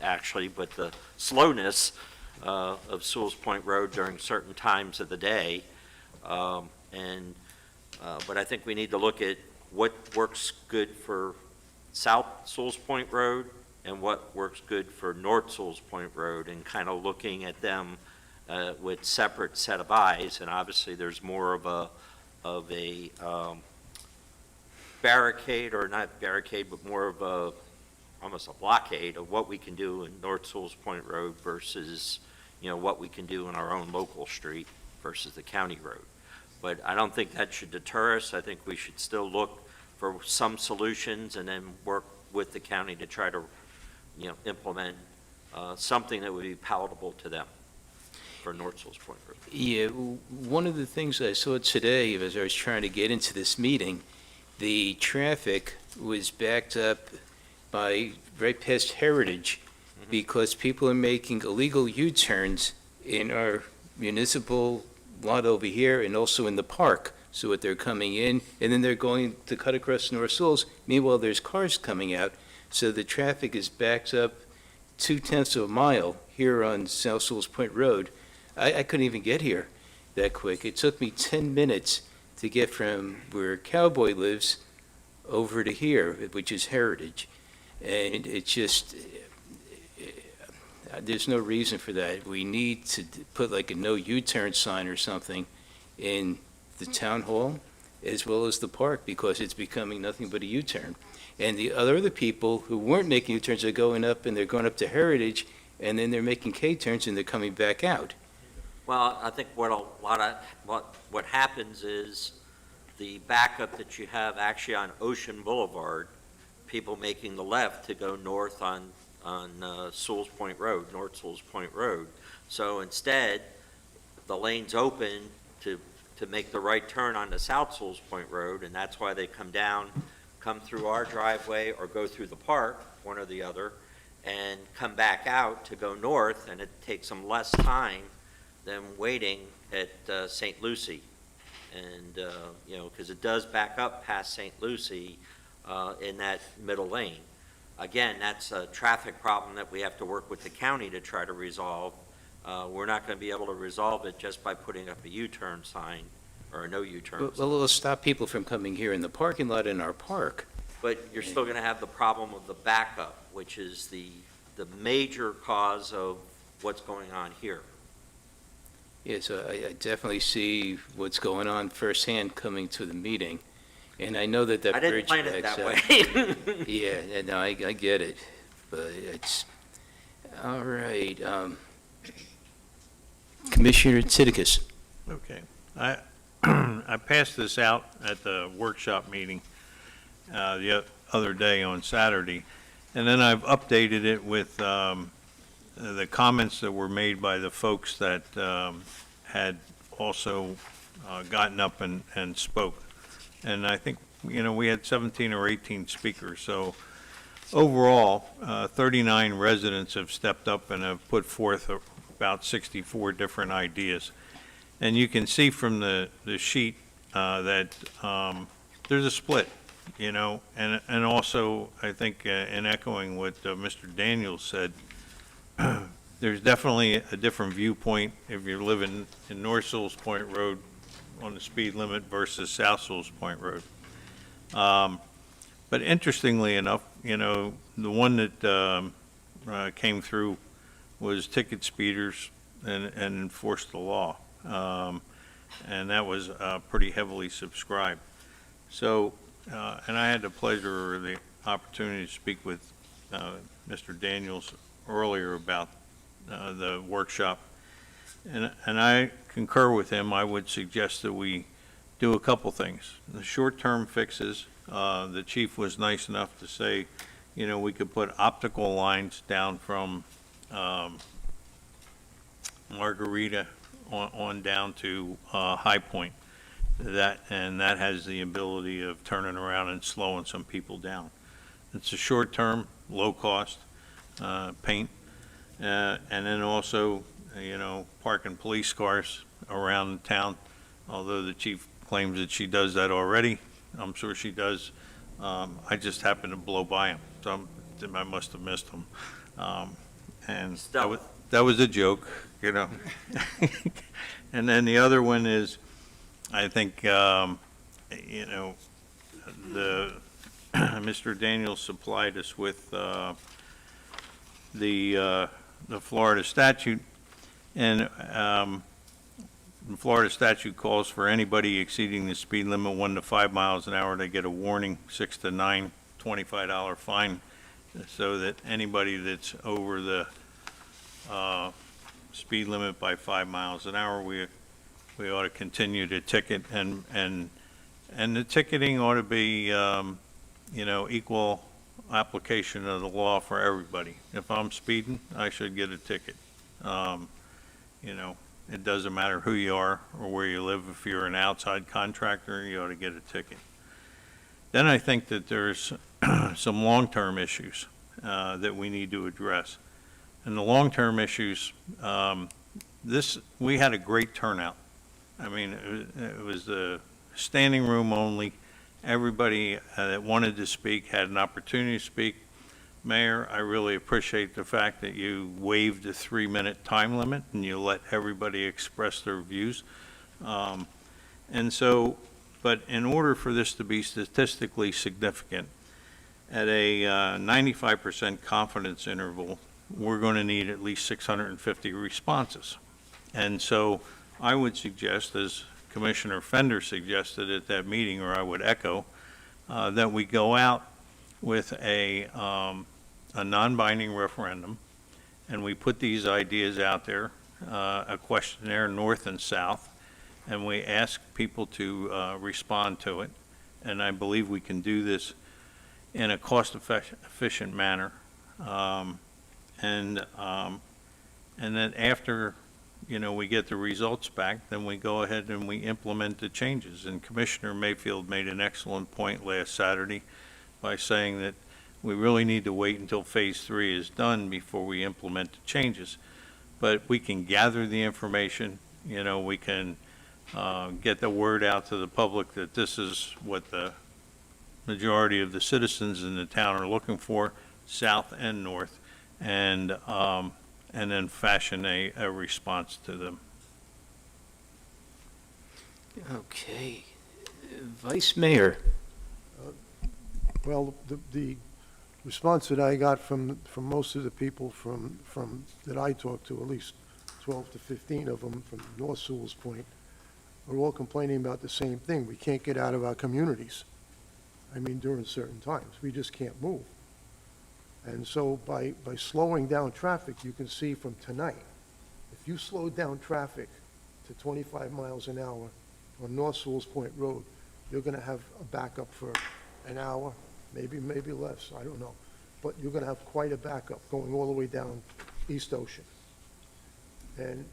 actually, but the slowness of Sewell's Point Road during certain times of the day. But I think we need to look at what works good for South Sewell's Point Road and what works good for North Sewell's Point Road, and kind of looking at them with separate set of eyes. And obviously, there's more of a barricade, or not barricade, but more of almost a blockade of what we can do in North Sewell's Point Road versus, what we can do in our own local street versus the county road. But I don't think that should deter us. I think we should still look for some solutions and then work with the county to try to, implement something that would be palatable to them for North Sewell's Point Road. Yeah, one of the things I saw today as I was trying to get into this meeting, the traffic was backed up by right past Heritage because people are making illegal U-turns in our municipal lot over here and also in the park. So what they're coming in, and then they're going to cut across North Sewell's. Meanwhile, there's cars coming out. So the traffic is backed up 0.2 of a mile here on South Sewell's Point Road. I couldn't even get here that quick. It took me 10 minutes to get from where Cowboy lives over to here, which is Heritage. And it's just, there's no reason for that. We need to put like a no U-turn sign or something in the town hall as well as the park, because it's becoming nothing but a U-turn. And the other people who weren't making U-turns are going up, and they're going up to Heritage, and then they're making K-turns and they're coming back out. Well, I think what happens is the backup that you have actually on Ocean Boulevard, people making the left to go north on Sewell's Point Road, North Sewell's Point Road. So instead, the lane's open to make the right turn onto South Sewell's Point Road, and that's why they come down, come through our driveway or go through the park, one or the other, and come back out to go north, and it takes them less time than waiting at St. Lucie. And, because it does back up past St. Lucie in that middle lane. Again, that's a traffic problem that we have to work with the county to try to resolve. We're not going to be able to resolve it just by putting up a U-turn sign or a no U-turn sign. Well, it'll stop people from coming here in the parking lot in our park. But you're still going to have the problem of the backup, which is the major cause of what's going on here. Yeah, so I definitely see what's going on firsthand coming to the meeting. And I know that that I didn't bridge plan it backs that up. way. Yeah, no, I get it, but it's, all right. Commissioner Titicus. Okay. I passed this out at the workshop meeting the other day on Saturday, and then I've updated it with the comments that were made by the folks that had also gotten up and spoke. And I think, we had 17 or 18 speakers, so overall, 39 residents have stepped up and have put forth about 64 different ideas. And you can see from the sheet that there's a split, and also, I think, in echoing what Mr. Daniels said, there's definitely a different viewpoint if you're living in North Sewell's Point Road on the speed limit versus South Sewell's Point Road. But interestingly enough, the one that came through was ticket speeders and enforce the law. And that was pretty heavily subscribed. So, and I had the pleasure or the opportunity to speak with Mr. Daniels earlier about the workshop. And I concur with him. I would suggest that we do a couple things. The short-term fixes, the chief was nice enough to say, we could put optical lines down from Margarita on down to High Point. And that has the ability of turning around and slowing some people down. It's a short-term, low-cost paint. And then also, parking police cars around town, although the chief claims that she does that already. I'm sure she does. I just happened to blow by them, so I must have missed them. And that was a joke, And then the other one is, I think, Mr. Daniels supplied us with the Florida statute, and the Florida statute calls for anybody exceeding the speed limit 1 to 5 miles an hour to get a warning, 6 to 9, $25 fine, so that anybody that's over the speed limit by 5 miles an hour, we ought to continue to ticket, and the ticketing ought to be, equal application of the law for everybody. If I'm speeding, I should get a ticket. It doesn't matter who you are or where you live. If you're an outside contractor, you ought to get a ticket. Then I think that there's some long-term issues that we need to address. And the long-term issues, we had a great turnout. I mean, it was the standing room only. Everybody that wanted to speak had an opportunity to speak. Mayor, I really appreciate the fact that you waived the 3-minute time limit and you let everybody express their views. But in order for this to be statistically significant, at a 95% confidence interval, we're going to need at least 650 responses. And so I would suggest, as Commissioner Fender suggested at that meeting, or I would echo, that we go out with a non-binding referendum, and we put these ideas out there, a questionnaire north and south, and we ask people to respond to it. And I believe we can do this in a cost-efficient manner. And then after, we get the results back, then we go ahead and we implement the changes. And Commissioner Mayfield made an excellent point last Saturday by saying that we really need to wait until Phase 3 is done before we implement the changes. But we can gather the information, we can get the word out to the public that this is what the majority of the citizens in the town are looking for, south and north, and then fashion a response to them. Okay. Vice Mayor. Well, the response that I got from most of the people from that I talked to, at least 12 to 15 of them from North Sewell's Point, are all complaining about the same thing. We can't get out of our communities. I mean, during certain times, we just can't move. And so by slowing down traffic, you can see from tonight, if you slow down traffic to 25 miles an hour on North Sewell's Point Road, you're going to have a backup for an hour, maybe less, I don't know. But you're going to have quite a backup going all the way down East Ocean. And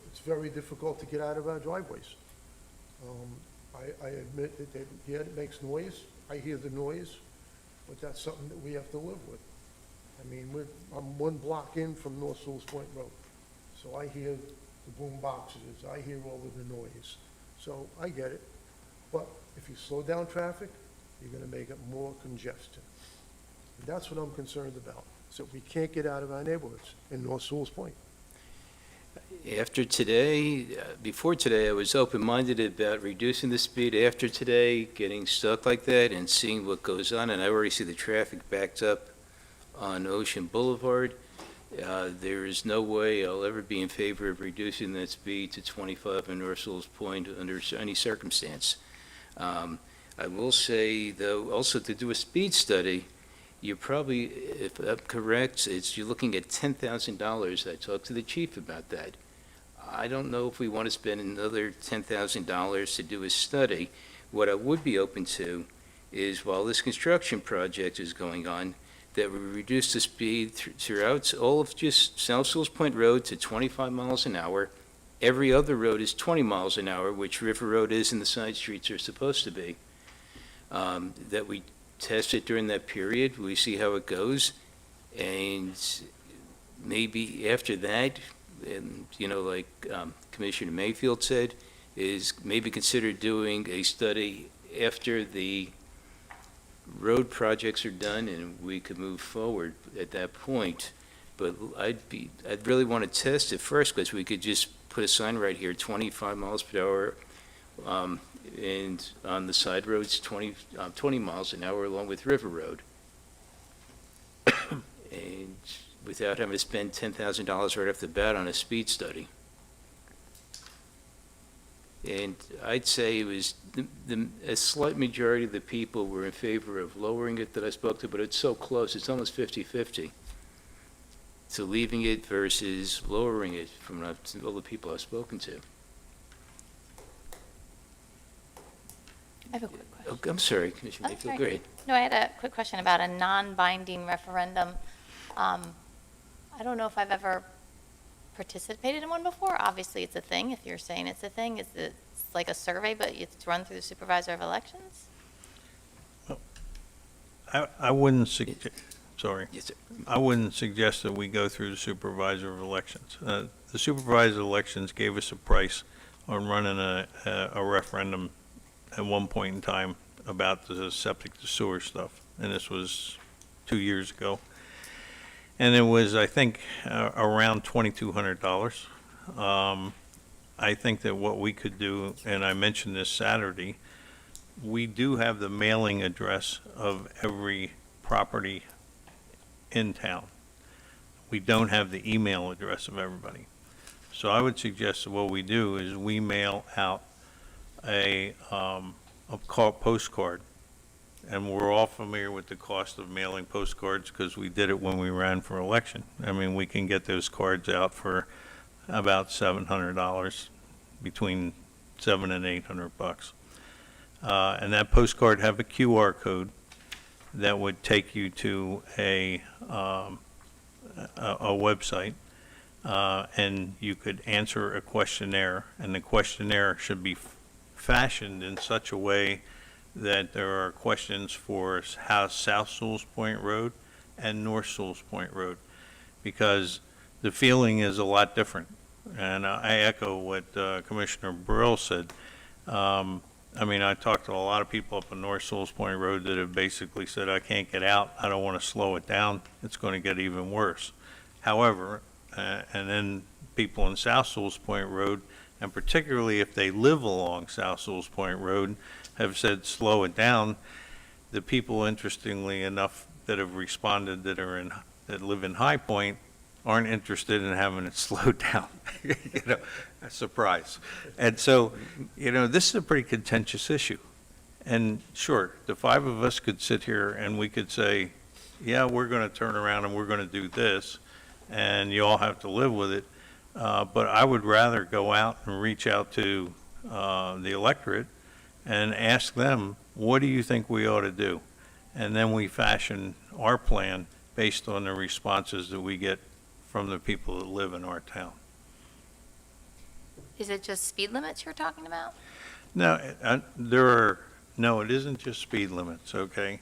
it's very difficult to get out of our driveways. I admit that, yeah, it makes noise. I hear the noise, but that's something that we have to live with. I mean, I'm 1 block in from North Sewell's Point Road, so I hear the boom boxes, I hear all of the noise. So I get it. But if you slow down traffic, you're going to make it more congestion. And that's what I'm concerned about, so we can't get out of our neighborhoods in North Sewell's Point. After today, before today, I was open-minded about reducing the speed. After today, getting stuck like that and seeing what goes on, and I already see the traffic backed up on Ocean Boulevard. There is no way I'll ever be in favor of reducing that speed to 25 in North Sewell's Point under any circumstance. I will say, though, also to do a speed study, you're probably, if I'm correct, you're looking at $10,000. I talked to the chief about that. I don't know if we want to spend another $10,000 to do a study. What I would be open to is, while this construction project is going on, that we reduce the speed throughout all of just South Sewell's Point Road to 25 miles an hour. Every other road is 20 miles an hour, which River Road is and the side streets are supposed to be. That we test it during that period, we see how it goes, and maybe after that, and, like Commissioner Mayfield said, is maybe consider doing a study after the road projects are done, and we could move forward at that point. But I'd really want to test it first, because we could just put a sign right here, 25 miles per hour, and on the side roads, 20 miles an hour along with River Road. And without having to spend $10,000 right off the bat on a speed study. And I'd say it was a slight majority of the people were in favor of lowering it that I spoke to, but it's so close, it's almost 50-50. So leaving it versus lowering it from all the people I've spoken to. I have a quick question. Oh, I'm sorry, Commissioner Oh, Mayfield, sorry. great. No, I had a quick question about a non-binding referendum. I don't know if I've ever participated in one before. Obviously, it's a thing. If you're saying it's a thing, it's like a survey, but it's run through the supervisor of elections? I wouldn't sorry. Yes, sir. I wouldn't suggest that we go through the supervisor of elections. The supervisor of elections gave us a price on running a referendum at one point in time about the septic to sewer stuff, and this was 2 years ago. And it was, I think, around $2,200. I think that what we could do, and I mentioned this Saturday, we do have the mailing address of every property in town. We don't have the email address of everybody. So I would suggest that what we do is we mail out a postcard, and we're all familiar with the cost of mailing postcards because we did it when we ran for election. I mean, we can get those cards out for about $700, between $700 and $800. And that postcard have a QR code that would take you to a website, and you could answer a questionnaire, and the questionnaire should be fashioned in such a way that there are questions for how South Sewell's Point Road and North Sewell's Point Road, because the feeling is a lot different. And I echo what Commissioner Burrell said. I mean, I talked to a lot of people up on North Sewell's Point Road that have basically said, I can't get out, I don't want to slow it down, it's going to get even worse. However, and then people in South Sewell's Point Road, and particularly if they live along South Sewell's Point Road, have said slow it down. The people, interestingly enough, that have responded that live in High Point aren't interested in having it slowed down. A surprise. And so, this is a pretty contentious issue. And sure, the five of us could sit here and we could say, yeah, we're going to turn around and we're going to do this, and you all have to live with it. But I would rather go out and reach out to the electorate and ask them, what do you think we ought to do? And then we fashion our plan based on the responses that we get from the people that live in our town. Is it just speed limits you're talking about? No, no, it isn't just speed limits, okay?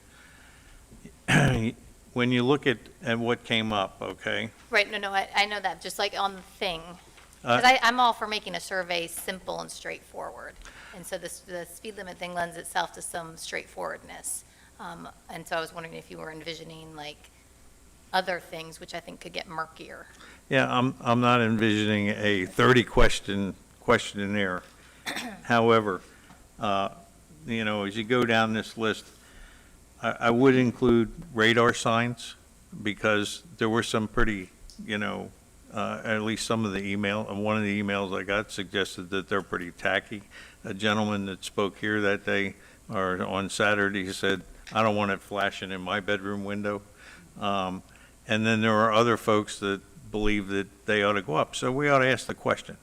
When you look at what came up, okay? Right, no, I know that, just like on the thing. Uh, Because I'm all for making a survey simple and straightforward. And so the speed limit thing lends itself to some straightforwardness. And so I was wondering if you were envisioning like other things, which I think could get murkier. Yeah, I'm not envisioning a 30-question questionnaire. However, as you go down this list, I would include radar signs, because there were some pretty, at least some of the email, and one of the emails I got suggested that they're pretty tacky. A gentleman that spoke here that day, or on Saturday, said, I don't want it flashing in my bedroom window. And then there are other folks that believe that they ought to go up. So we ought to ask the question.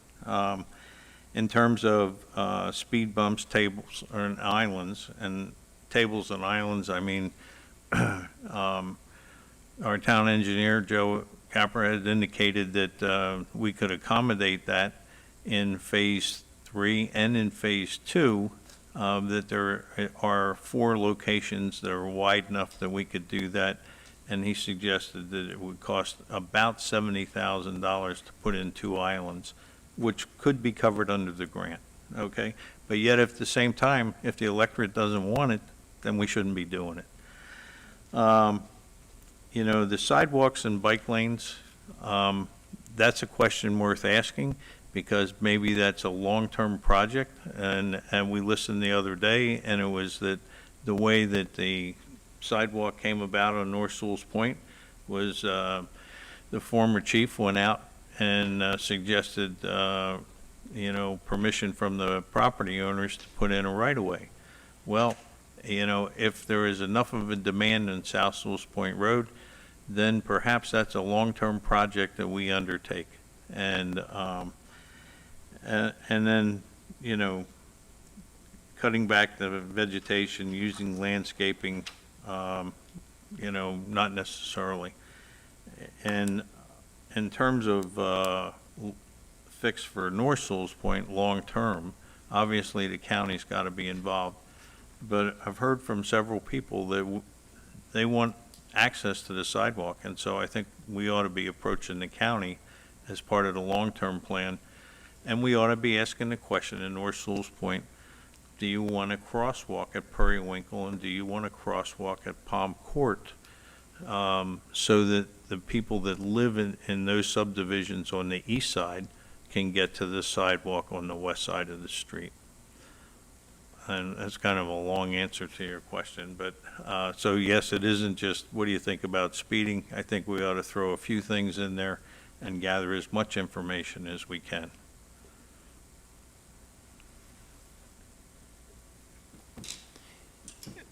In terms of speed bumps, tables, and islands, and tables and islands, I mean, our town engineer, Joe Capra, had indicated that we could accommodate that in Phase 3 and in Phase 2, that there are 4 locations that are wide enough that we could do that, and he suggested that it would cost about $70,000 to put in 2 islands, which could be covered under the grant, okay? But yet, at the same time, if the electorate doesn't want it, then we shouldn't be doing it. You know, the sidewalks and bike lanes, that's a question worth asking, because maybe that's a long-term project, and we listened the other day, and it was that the way that the sidewalk came about on North Sewell's Point was the former chief went out and suggested, you know, permission from the property owners to put in a right-of-way. Well, you know, if there is enough of a demand on South Sewell's Point Road, then perhaps that's a long-term project that we undertake. And then, you know, cutting back the vegetation, using landscaping, you know, not necessarily. And in terms of fix for North Sewell's Point long-term, obviously the county's got to be involved. But I've heard from several people that they want access to the sidewalk, and so I think we ought to be approaching the county as part of the long-term plan, and we ought to be asking the question in North Sewell's Point, do you want a crosswalk at Periwinkle, and do you want a crosswalk at Palm Court, so that the people that live in those subdivisions on the east side can get to the sidewalk on the west side of the street? And that's kind of a long answer to your question, but, so yes, it isn't just, what do you think about speeding? I think we ought to throw a few things in there and gather as much information as we can.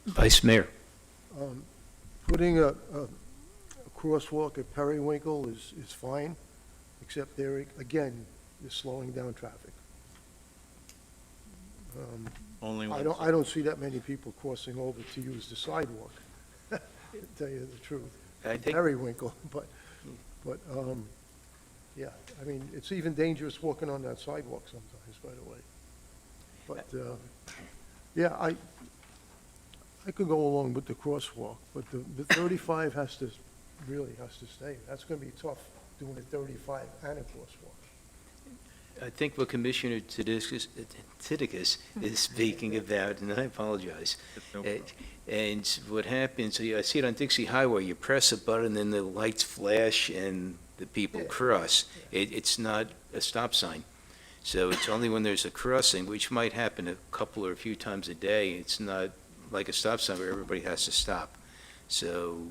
Vice Mayor. Putting a crosswalk at Periwinkle is fine, except there, again, you're slowing down traffic. Only I once. don't see that many people crossing over to use the sidewalk, to tell you the truth. I think, Periwinkle, but, yeah, I mean, it's even dangerous walking on that sidewalk sometimes, by the way. But, yeah, I could go along with the crosswalk, but the 35 really has to stay. That's gonna be tough, doing a 35 and a crosswalk. I think what Commissioner Tidikis is speaking about, and I apologize. No problem. And what happens, I see it on Dixie Highway, you press a button, and the lights flash, and the people cross. It's not a stop sign. So it's only when there's a crossing, which might happen a couple or a few times a day. It's not like a stop sign where everybody has to stop. So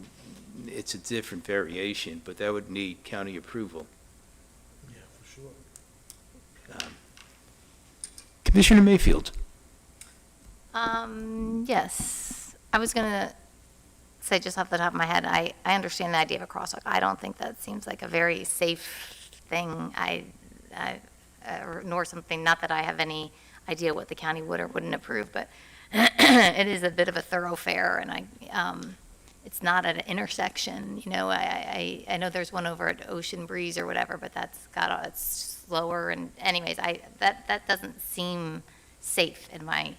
it's a different variation, but that would need county approval. Yeah, for sure. Commissioner Mayfield. Yes. I was going to say just off the top of my head, I understand the idea of a crosswalk. I don't think that seems like a very safe thing. Nor something, not that I have any idea what the county would or wouldn't approve, but it is a bit of a thoroughfare, and it's not at an intersection. You know, I know there's one over at Ocean Breeze or whatever, but it's slower. And anyways, that doesn't seem safe in my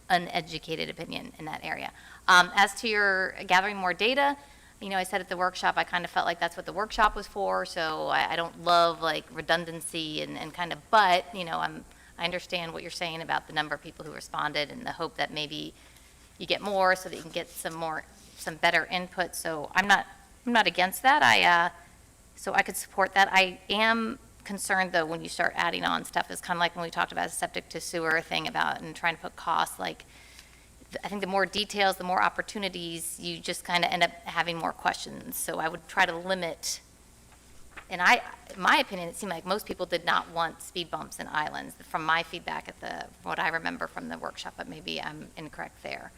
uneducated opinion in that area. As to your gathering more data, you know, I said at the workshop, I kind of felt like that's what the workshop was for. So I don't love like redundancy and kind of, but you know, I understand what you're saying about the number of people who responded and the hope that maybe you get more so that you can get some better input. So I'm not against that. So I could support that. I am concerned though when you start adding on stuff. It's kind of like when we talked about a septic to sewer thing about and trying to put costs. Like I think the more details, the more opportunities, you just kind of end up having more questions. So I would try to limit. And in my opinion, it seemed like most people did not want speed bumps and islands from my feedback from what I remember from the workshop, but maybe I'm incorrect there.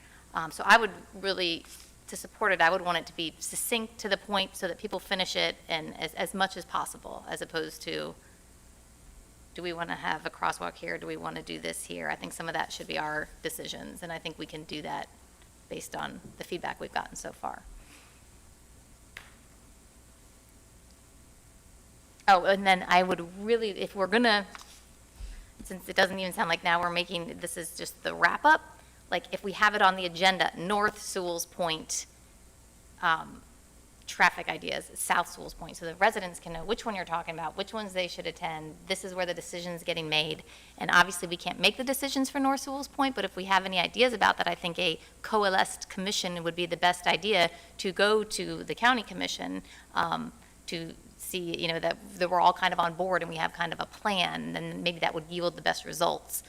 So I would really, to support it, I would want it to be succinct to the point so that people finish it and as much as possible, as opposed to, do we want to have a crosswalk here? Do we want to do this here? I think some of that should be our decisions, and I think we can do that based on the feedback we've gotten so far. Oh, and then I would really, if we're gonna, since it doesn't even sound like now we're making, this is just the wrap-up, like, if we have it on the agenda, North Sewell's Point, traffic ideas, South Sewell's Point, so the residents can know which one you're talking about, which ones they should attend, this is where the decision's getting made. And obviously, we can't make the decisions for North Sewell's Point, but if we have any ideas about that, I think a coalesced commission would be the best idea to go to the county commission, to see, that we're all kind of on board and we have kind of a plan, then maybe that would yield the best results.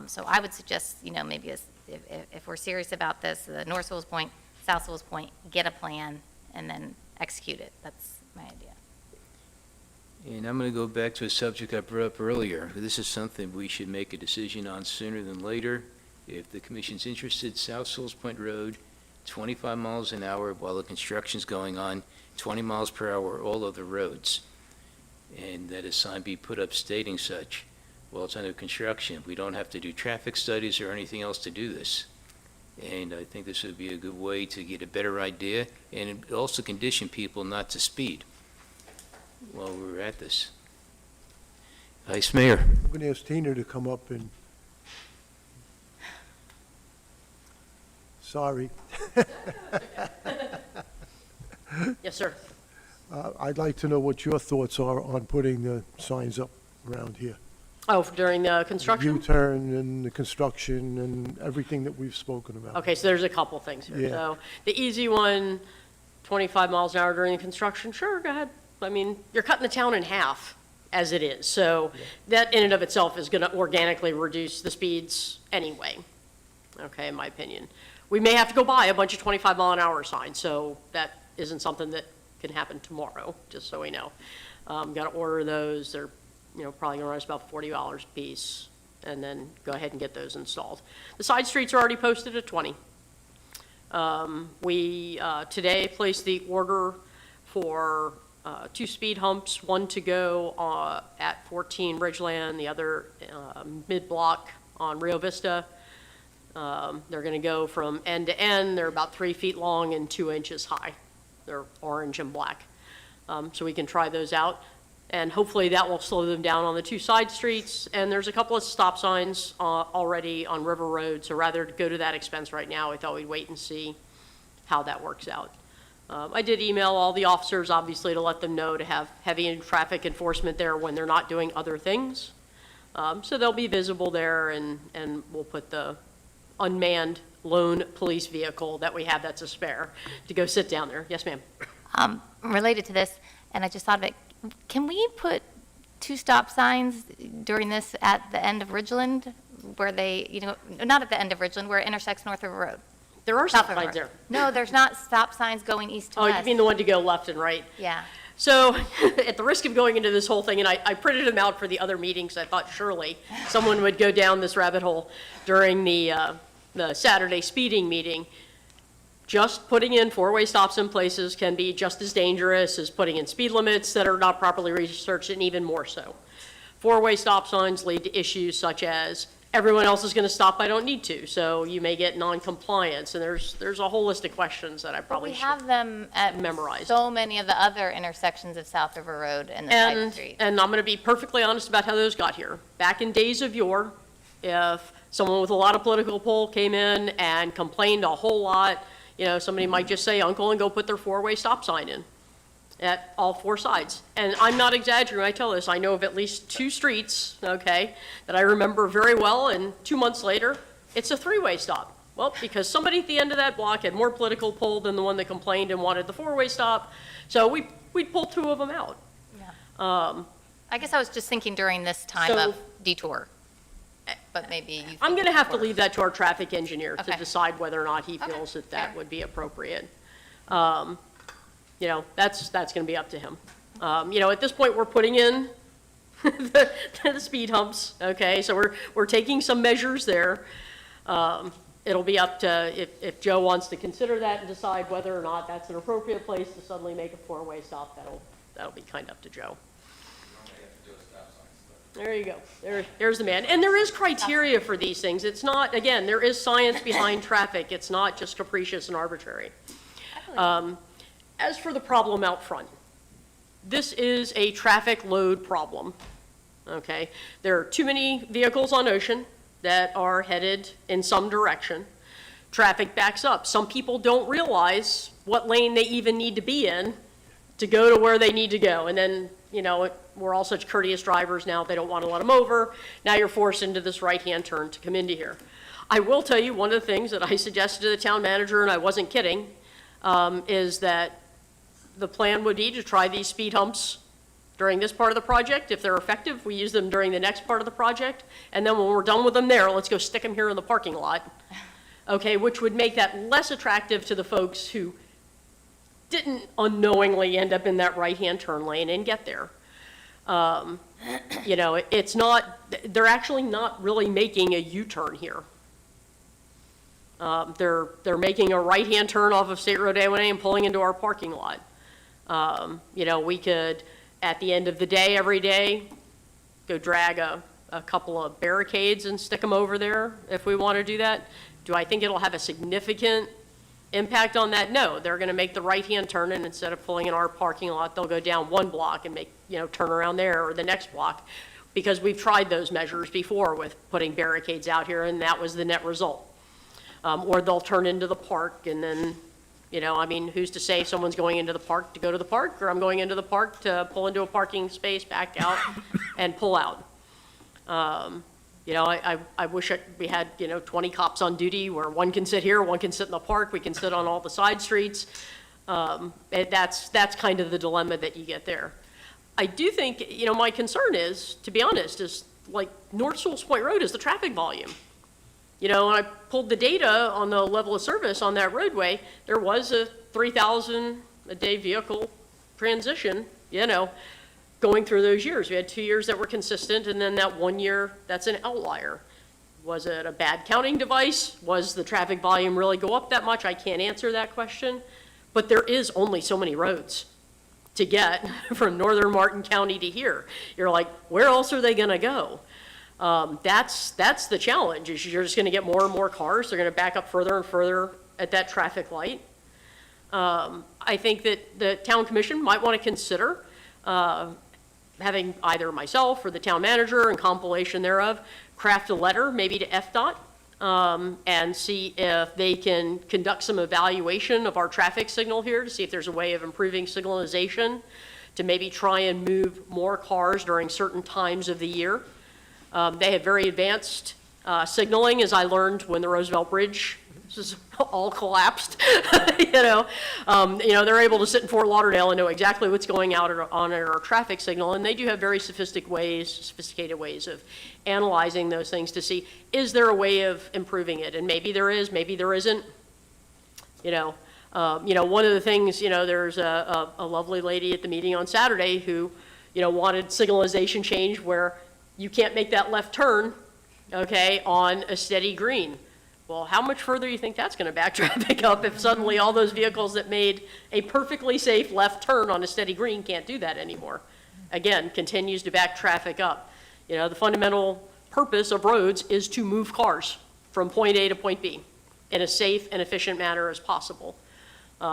So I would suggest, maybe if we're serious about this, the North Sewell's Point, South Sewell's Point, get a plan and then execute it. That's my idea. And I'm going to go back to a subject I brought up earlier. This is something we should make a decision on sooner than later. If the commission's interested, South Sewell's Point Road, 25 miles an hour while the construction's going on, 20 miles per hour all other roads. And that a sign be put up stating such. Well, it's under construction. We don't have to do traffic studies or anything else to do this. And I think this would be a good way to get a better idea and also condition people not to speed while we're at this. Vice Mayor. I'm going to ask Tina to come up and, sorry. Yes, sir. I'd like to know what your thoughts are on putting the signs up around here. Oh, during the construction? U-turn and the construction and everything that we've spoken about. Okay, so there's a couple things here. Yeah. So the easy one, 25 miles an hour during the construction, sure, go ahead. I mean, you're cutting the town in half as it is. So that in and of itself is going to organically reduce the speeds anyway, okay, in my opinion. We may have to go buy a bunch of 25 mile an hour signs, so that isn't something that can happen tomorrow, just so we know. Got to order those. They're probably going to run us about $40 a piece, and then go ahead and get those installed. The side streets are already posted at 20. We today placed the order for 2 speed humps, one to go at 14 Ridgeland, the other mid-block on Rio Vista. They're going to go from end to end. They're about 3 feet long and 2 inches high. They're orange and black. So we can try those out. And hopefully that will slow them down on the 2 side streets. And there's a couple of stop signs already on River Road. So rather than go to that expense right now, we thought we'd wait and see how that works out. I did email all the officers, obviously, to let them know to have heavy traffic enforcement there when they're not doing other things. So they'll be visible there, and we'll put the unmanned lone police vehicle that we have that's a spare to go sit down there. Yes, ma'am. Related to this, and I just thought of it, can we put 2 stop signs during this at the end of Ridgeland, where they, not at the end of Ridgeland, where it intersects North River Road? There are South stop River signs Road. there. No, there's not stop signs going east to Oh, west. you mean the one to go left and right? Yeah. So, at the risk of going into this whole thing, and I printed them out for the other meetings, I thought surely someone would go down this rabbit hole during the Saturday speeding meeting. Just putting in 4-way stops in places can be just as dangerous as putting in speed limits that are not properly researched, and even more so. 4-way stop signs lead to issues such as everyone else is going to stop, I don't need to, so you may get non-compliance, and there's a whole list of questions that I probably We should. have them at memorized. so many of the other intersections of South River Road and the side streets. And I'm going to be perfectly honest about how those got here. Back in days of yore, if someone with a lot of political pull came in and complained a whole lot, somebody might just say, uncle, and go put their 4-way stop sign in at all 4 sides. And I'm not exaggerating when I tell this. I know of at least 2 streets, okay, that I remember very well, and 2 months later, it's a 3-way stop. Well, because somebody at the end of that block had more political pull than the one that complained and wanted the 4-way stop, so we'd pull 2 of them out. Yeah. I guess I was just thinking during this time So- of detour, but maybe you. I'm going to have to before. leave that to our traffic engineer to Okay. decide whether or not he Okay, feels that fair. would be appropriate. That's going to be up to him. At this point, we're putting in the speed humps, okay? So we're taking some measures there. It'll be up to, if Joe wants to consider that and decide whether or not that's an appropriate place to suddenly make a 4-way stop, that'll be kind of up to Joe. There you go. There's the man. And there is criteria for these things. It's not, again, there is science behind traffic. It's not just capricious and arbitrary. As for the problem out front, this is a traffic load problem, okay? There are too many vehicles on Ocean that are headed in some direction. Traffic backs up. Some people don't realize what lane they even need to be in to go to where they need to go. And then, you know, we're all such courteous drivers now, they don't want to let them over. Now you're forced into this right-hand turn to come into here. I will tell you, one of the things that I suggested to the town manager, and I wasn't kidding, is that the plan would be to try these speed humps during this part of the project. If they're effective, we use them during the next part of the project. And then when we're done with them there, let's go stick them here in the parking lot. Okay, which would make that less attractive to the folks who didn't unknowingly end up in that right-hand turn lane and get there. You know, it's not, they're actually not really making a U-turn here. They're making a right-hand turn off of State Road A1A and pulling into our parking lot. You know, we could, at the end of the day, every day, go drag a couple of barricades and stick them over there if we want to do that. Do I think it'll have a significant impact on that? No, they're going to make the right-hand turn, and instead of pulling in our parking lot, they'll go down one block and make, you know, turn around there or the next block, because we've tried those measures before with putting barricades out here, and that was the net result. Or they'll turn into the park, and then, you know, I mean, who's to say someone's going into the park to go to the park, or I'm going into the park to pull into a parking space, back out, and pull out. You know, I wish we had, you know, 20 cops on duty where one can sit here, one can sit in the park, we can sit on all the side streets. That's kind of the dilemma that you get there. I do think, you know, my concern is, to be honest, is like North Sewell's Point Road is the traffic volume. You know, when I pulled the data on the level of service on that roadway, there was a 3,000 a day vehicle transition, you know, going through those years. We had 2 years that were consistent, and then that 1 year, that's an outlier. Was it a bad counting device? Was the traffic volume really go up that much? I can't answer that question, but there is only so many roads to get from northern Martin County to here. You're like, where else are they gonna go? That's the challenge, is you're just gonna get more and more cars. They're gonna back up further and further at that traffic light. I think that the town commission might wanna consider having either myself or the town manager and compilation thereof craft a letter maybe to FDOT and see if they can conduct some evaluation of our traffic signal here to see if there's a way of improving signalization to maybe try and move more cars during certain times of the year. They have very advanced signaling, as I learned when the Roosevelt Bridge was all collapsed. You know, they're able to sit in Fort Lauderdale and know exactly what's going out on our traffic signal, and they do have very sophisticated ways of analyzing those things to see, is there a way of improving it? And maybe there is, maybe there isn't. You know, one of the things, you know, there's a lovely lady at the meeting on Saturday who, you know, wanted signalization change where you can't make that left turn, okay, on a steady green. Well, how much further do you think that's going to back traffic up if suddenly all those vehicles that made a perfectly safe left turn on a steady green can't do that anymore? Again, continues to back traffic up. You know, the fundamental purpose of roads is to move cars from point A to point B in a safe and efficient manner as possible.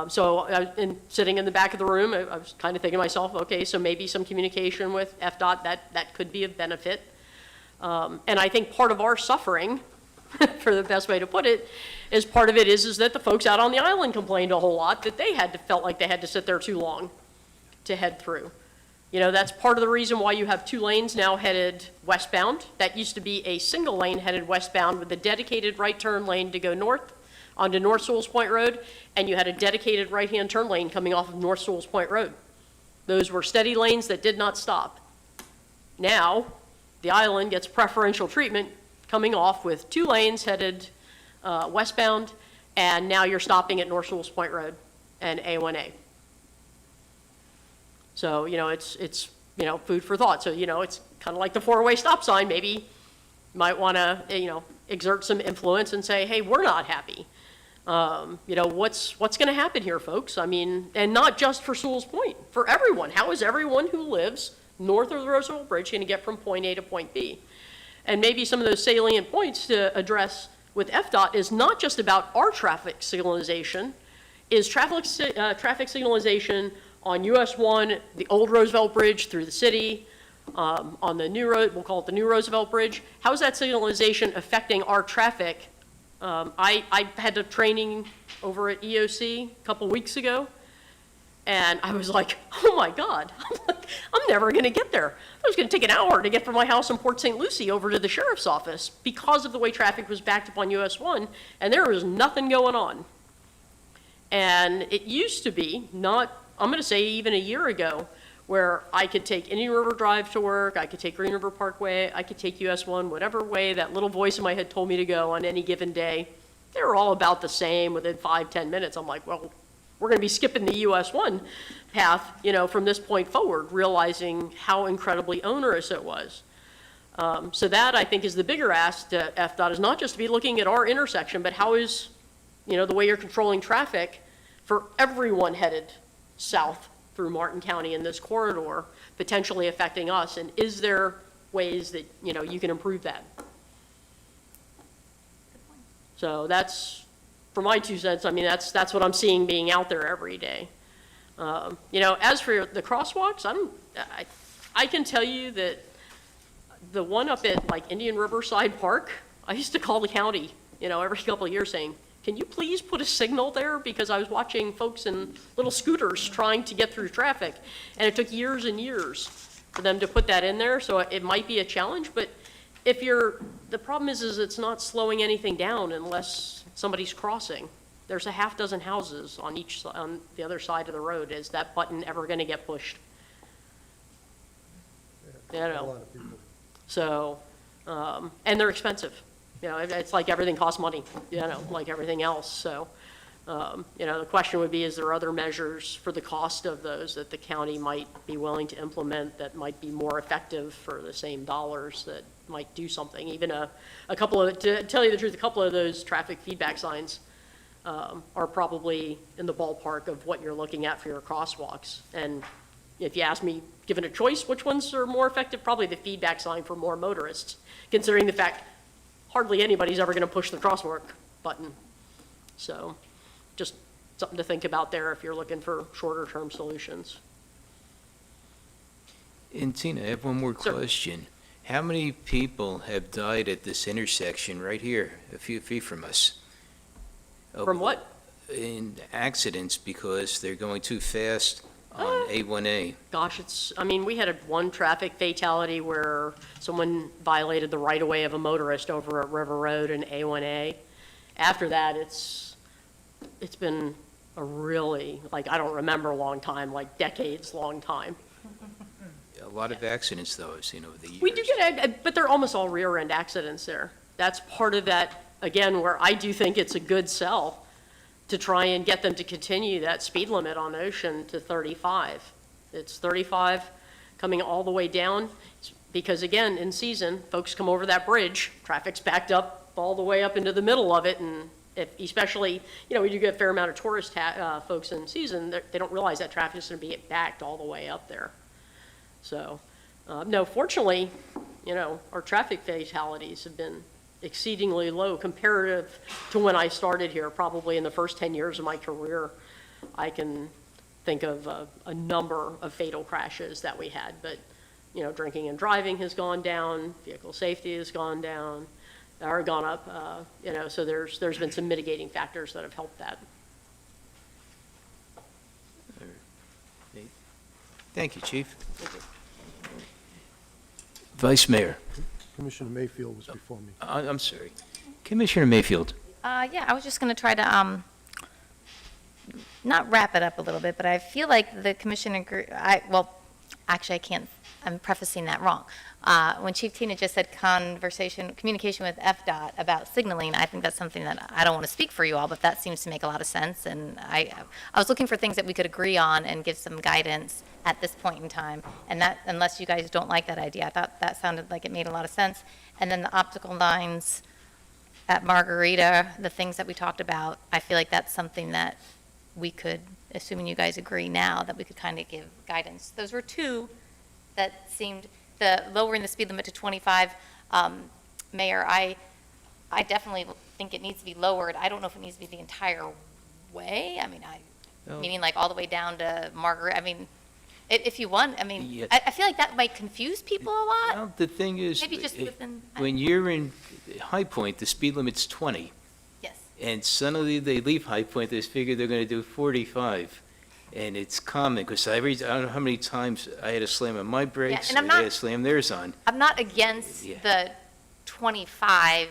Sitting in the back of the room, I was kind of thinking to myself, okay, so maybe some communication with FDOT, that could be of benefit. And I think part of our suffering, for the best way to put it, is part of it is that the folks out on the island complained a whole lot that they felt like they had to sit there too long to head through. You know, that's part of the reason why you have 2 lanes now headed westbound. That used to be a single lane headed westbound with a dedicated right turn lane to go north onto North Sewell's Point Road, and you had a dedicated right-hand turn lane coming off of North Sewell's Point Road. Those were steady lanes that did not stop. Now, the island gets preferential treatment coming off with 2 lanes headed westbound, and now you're stopping at North Sewell's Point Road and A1A. So, you know, it's you know, food for thought. So, you know, it's kind of like the 4-way stop sign. Maybe you might want to, you know, exert some influence and say, hey, we're not happy. You know, what's going to happen here, folks? I mean, and not just for Sewell's Point, for everyone. How is everyone who lives north of the Roosevelt Bridge going to get from point A to point B? And maybe some of those salient points to address with FDOT is not just about our traffic signalization, is traffic signalization on US 1, the old Roosevelt Bridge through the city, on the new road, we'll call it the new Roosevelt Bridge. How is that signalization affecting our traffic? I had a training over at EOC a couple weeks ago, and I was like, oh my God, I'm never going to get there. It was going to take an hour to get from my house in Port St. Lucie over to the sheriff's office because of the way traffic was backed up on US 1, and there was nothing going on. And it used to be, not, I'm going to say even a year ago, where I could take Indian River Drive to work, I could take Green River Parkway, I could take US 1, whatever way that little voice in my head told me to go on any given day. They were all about the same within 5-10 minutes. I'm like, well, we're going to be skipping the US 1 path, from this point forward, realizing how incredibly onerous it was. So that, I think, is the bigger ask to FDOT, is not just to be looking at our intersection, but how is, the way you're controlling traffic for everyone headed south through Martin County in this corridor, potentially affecting us, and is there ways that, you can improve that? So that's, for my 2 cents, I mean, that's what I'm seeing being out there every day. As for the crosswalks, I can tell you that the one up at like Indian Riverside Park, I used to call the county, every couple of years saying, can you please put a signal there? Because I was watching folks in little scooters trying to get through traffic, and it took years and years for them to put that in there, so it might be a challenge, but the problem is it's not slowing anything down unless somebody's crossing. There's a half dozen houses on the other side of the road. Is that button ever going to get pushed? A lot of people. So, and they're expensive. It's like everything costs money, like everything else. So, the question would be, is there other measures for the cost of those that the county might be willing to implement that might be more effective for the same dollars that might do something? Even a couple of, to tell you the truth, a couple of those traffic feedback signs are probably in the ballpark of what you're looking at for your crosswalks. And if you ask me, given a choice, which ones are more effective, probably the feedback sign for more motorists, considering the fact hardly anybody's ever going to push the crosswalk button. So just something to think about there if you're looking for shorter term solutions. And Tina, I have one more Sir. question. How many people have died at this intersection right here, a few feet from us? From what? In accidents because they're going too fast on A1A. Gosh, we had one traffic fatality where someone violated the right-of-way of a motorist over at River Road and A1A. After that, it's been a really, I don't remember a long time, decades long time. A lot of accidents, though, I've seen over the years. We do get, but they're almost all rear-end accidents there. That's part of that, again, where I do think it's a good sell to try and get them to continue that speed limit on Ocean to 35. It's 35 coming all the way down, because again, in season, folks come over that bridge, traffic's backed up all the way up into the middle of it, and especially, we do get a fair amount of tourist folks in season, they don't realize that traffic is going to be backed all the way up there. So, no, fortunately, our traffic fatalities have been exceedingly low comparative to when I started here. Probably in the first 10 years of my career, I can think of a number of fatal crashes that we had. But, drinking and driving has gone down, vehicle safety has gone down, or gone up, so there's been some mitigating factors that have helped that. Thank you, Chief. Vice Mayor. Commissioner Mayfield was before me. I'm sorry. Commissioner Mayfield. Yeah, I was just going to try to, not wrap it up a little bit, but I feel like the commission actually I can't, I'm prefacing that wrong. When Chief Tina just said communication with FDOT about signaling, I think that's something that I don't want to speak for you all, but that seems to make a lot of sense. And I was looking for things that we could agree on and give some guidance at this point in time. And that, unless you guys don't like that idea, I thought that sounded like it made a lot of sense. And then the optical lines at Margarita, the things that we talked about, I feel like that's something that we could, assuming you guys agree now, that we could kind of give guidance. Those were two that seemed, the lowering the speed limit to 25, Mayor, I definitely think it needs to be lowered. I don't know if it needs to be the entire way. I mean, Well- meaning like all the way down to Margaret, I mean, if you want, I mean, Yeah. I feel like that might confuse people a lot. Well, the thing is, Maybe just within, when you're in High Point, the speed limit's 20. yes. And suddenly they leave High Point, they figure they're going to do 45. And it's common, because I don't know how many times I had to slam on my brakes, and I'm and they had not- to slam theirs on. I'm not against Yeah. the 25.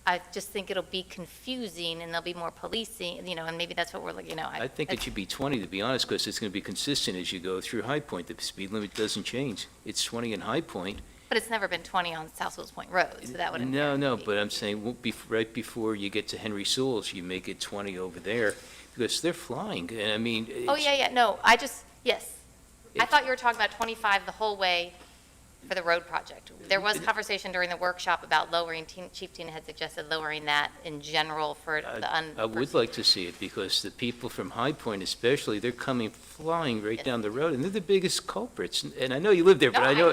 I just think it'll be confusing and there'll be more policing, and maybe that's what we're looking, I think it should be 20, to be honest, because it's going to be consistent as you go through High Point. The speed limit doesn't change. It's 20 in High Point. But it's never been 20 on South Sewell's Point Road, so that would. No, but I'm saying, right before you get to Henry Sewell's, you make it 20 over there, because they're flying, and I mean. Oh, it's- yeah, no, yes. I It's- thought you were talking about 25 the whole way for the road project. There was conversation during the workshop about lowering, Chief Tina had suggested lowering that in general for the I would like to see it, because the people from High Point especially, they're coming flying right Yes. down the road, and they're the biggest culprits. And I know you live there, but I know.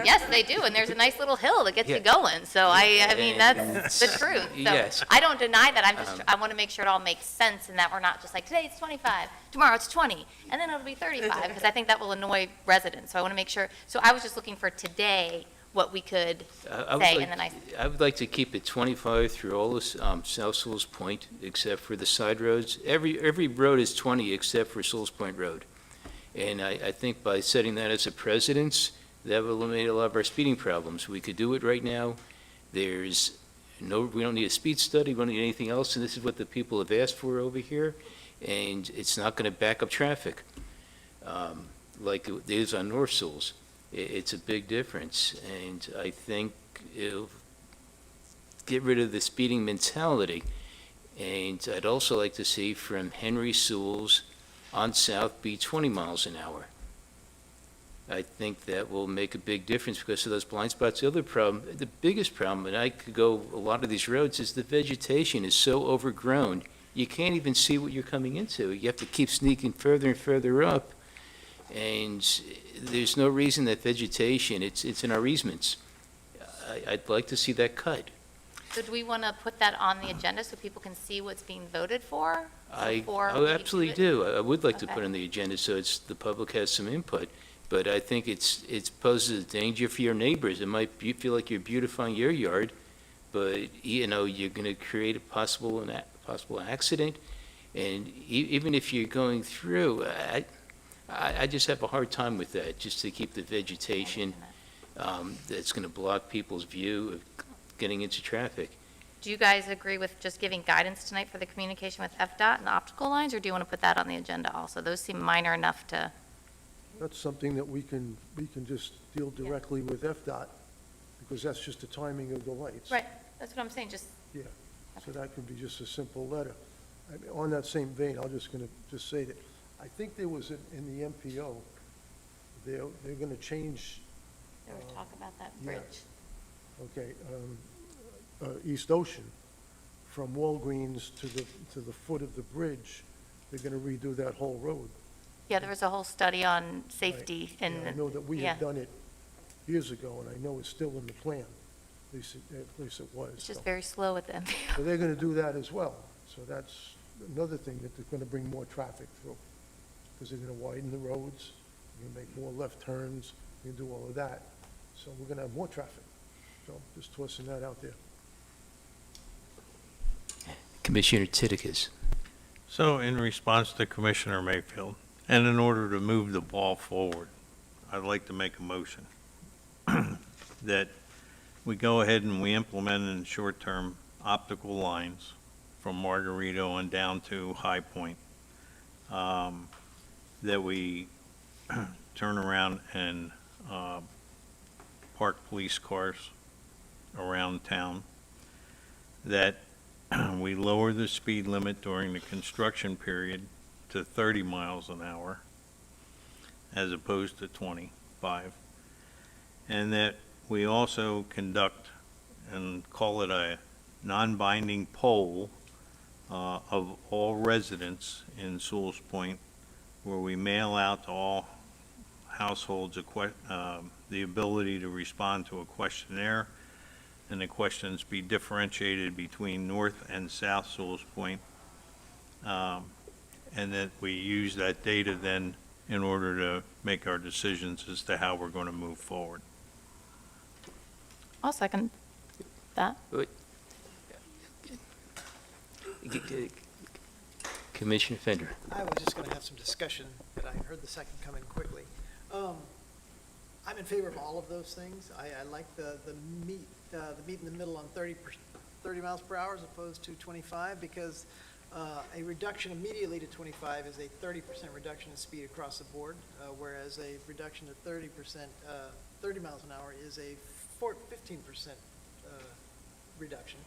Yes, they do, and there's a nice little hill that gets you Yeah. going, so I mean, And- that's the truth. So Yes. I don't deny that, I want to make sure it all makes sense and that we're not just like, today it's 25, tomorrow it's 20, and then it'll be 35, because I think that will annoy residents, so I want to make sure, so I was just looking for today, what we could I would say like- in the nice. I would like to keep it 25 through all of South Sewell's Point, except for the side roads. Every road is 20 except for Sewell's Point Road. And I think by setting that as a precedence, that will eliminate a lot of our speeding problems. We could do it right now. We don't need a speed study, we don't need anything else, and this is what the people have asked for over here, and it's not going to back up traffic like it is on North Sewell's. It's a big difference, and I think it'll get rid of the speeding mentality. And I'd also like to see from Henry Sewell's on South be 20 miles an hour. I think that will make a big difference because of those blind spots. The other problem, the biggest problem, and I could go a lot of these roads, is the vegetation is so overgrown, you can't even see what you're coming into. You have to keep sneaking further and further up, and there's no reason that vegetation, it's in our easements. I'd like to see that cut. So do we want to put that on the agenda so people can see what's being voted for? I before oh, we absolutely it? do. I would like to Okay. put on the agenda so the public has some input, but I think it poses a danger for your neighbors. It might feel like you're beautifying your yard, but, you're going to create a possible accident, and even if you're going through, I just have a hard time with that, just to keep the vegetation that's going to block people's view of getting into traffic. Do you guys agree with just giving guidance tonight for the communication with FDOT and the optical lines, or do you want to put that on the agenda also? Those seem minor enough to, That's something that we can just deal directly with FDOT, because that's just the timing of the lights. right, that's what I'm saying, just, So that could be just a simple letter. I mean, on that same vein, I'm just gonna say that, I think there was in the MPO, they're gonna change, there was talk about that yeah. bridge. okay, East Ocean, from Walgreens to the foot of the bridge, they're gonna redo that whole road. Yeah, there was a whole study on safety And I and, know that we yeah. had done it years ago, and I know it's still in the plan, at least it was. it's just so. very slow with them. So they're gonna do that as well. So that's another thing that they're gonna bring more traffic through. Because they're gonna widen the roads, they're gonna make more left turns, they're gonna do all of that. So we're gonna have more traffic. So just tossing that out there. Commissioner Titicus. So in response to Commissioner Mayfield, and in order to move the ball forward, I'd like to make a motion that we go ahead and we implement in short-term optical lines from Margarito on down to High Point, that we turn around and park police cars around town, that we lower the speed limit during the construction period to 30 miles an hour as opposed to 25, and that we also conduct and call it a non-binding poll of all residents in Sewell's Point, where we mail out to all households the ability to respond to a questionnaire, and the questions be differentiated between North and South Sewell's Point. and that we use that data then in order to make our decisions as to how we're going to move forward. I'll second that. Commissioner Fender. I was just going to have some discussion, but I heard the second come in quickly. I'm in favor of all of those things. I like the meet in the middle on 30 miles per hour as opposed to 25, because a reduction immediately to 25 is a 30% reduction in speed across the board, whereas a reduction to 30%, 30 miles an hour is a 15% reduction.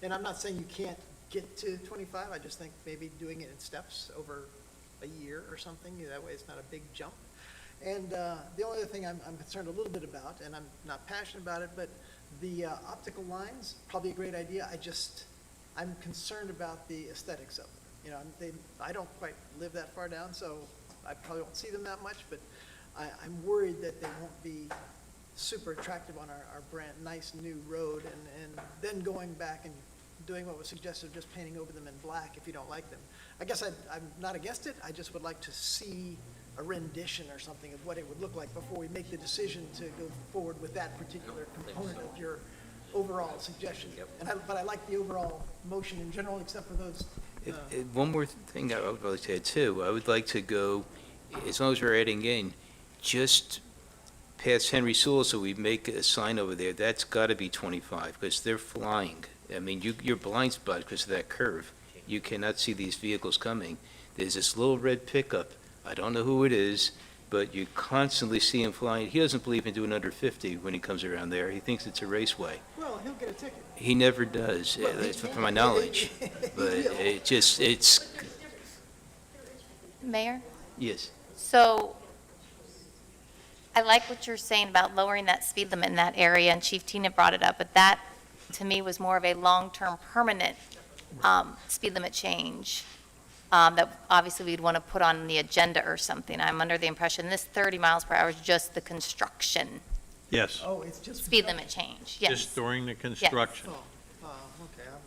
And I'm not saying you can't get to 25, I just think maybe doing it in steps over a year or something, that way it's not a big jump. And the only other thing I'm concerned a little bit about, and I'm not passionate about it, but the optical lines, probably a great idea, I'm concerned about the aesthetics of them. I don't quite live that far down, so I probably won't see them that much, but I'm worried that they won't be super attractive on our brand, nice new road, and then going back and doing what was suggested, of just painting over them in black if you don't like them. I guess I'm not against it, I just would like to see a rendition or something of what it would look like before we make the decision to go forward with that particular component of your overall suggestion. But I like the overall motion in general, except for those. One more thing I would like to add too, I would like to go, as long as we're adding in, just past Henry Sewell, so we make a sign over there, that's got to be 25, because they're flying. I mean, you're blind spot because of that curve. You cannot see these vehicles coming. There's this little red pickup, I don't know who it is, but you constantly see him flying. He doesn't believe in doing under 50 when he comes around there. He thinks it's a raceway. Well, he'll get a ticket. He never does, from my knowledge. But it's, Mayor? yes. So I like what you're saying about lowering that speed limit in that area, and Chief Tina brought it up, but that, to me, was more of a long-term, permanent speed limit change that obviously we'd want to put on the agenda or something. I'm under the impression this 30 miles per hour is just the construction Yes, Oh, it's just. speed limit change, yes. just during the construction. Okay,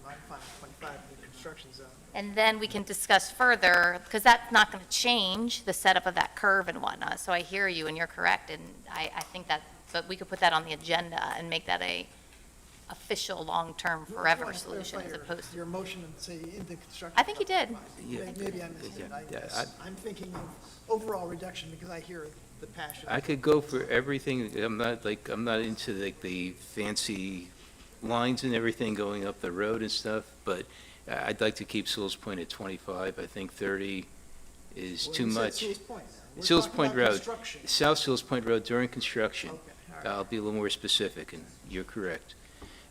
I'm fine with 25 in the construction zone. And then we can discuss further, because that's not going to change the setup of that curve and whatnot. So I hear you, and you're correct, and I think that, but we could put that on the agenda and make that a official, long-term, forever Well, solution as clarify opposed to. your motion and say in the construction. I think you did. Yeah. Maybe I missed it. Yeah, I'm thinking of overall reduction because I hear the passion. I could go for everything. I'm not into the fancy lines and everything going up the road and stuff, but I'd like to keep Sewell's Point at 25. I think 30 is Well, too you said much. Sewell's Point now. We're Sewell's talking Point about Road, construction. South Sewell's Point Road during construction. Okay, all right. I'll be a little more specific, and you're correct.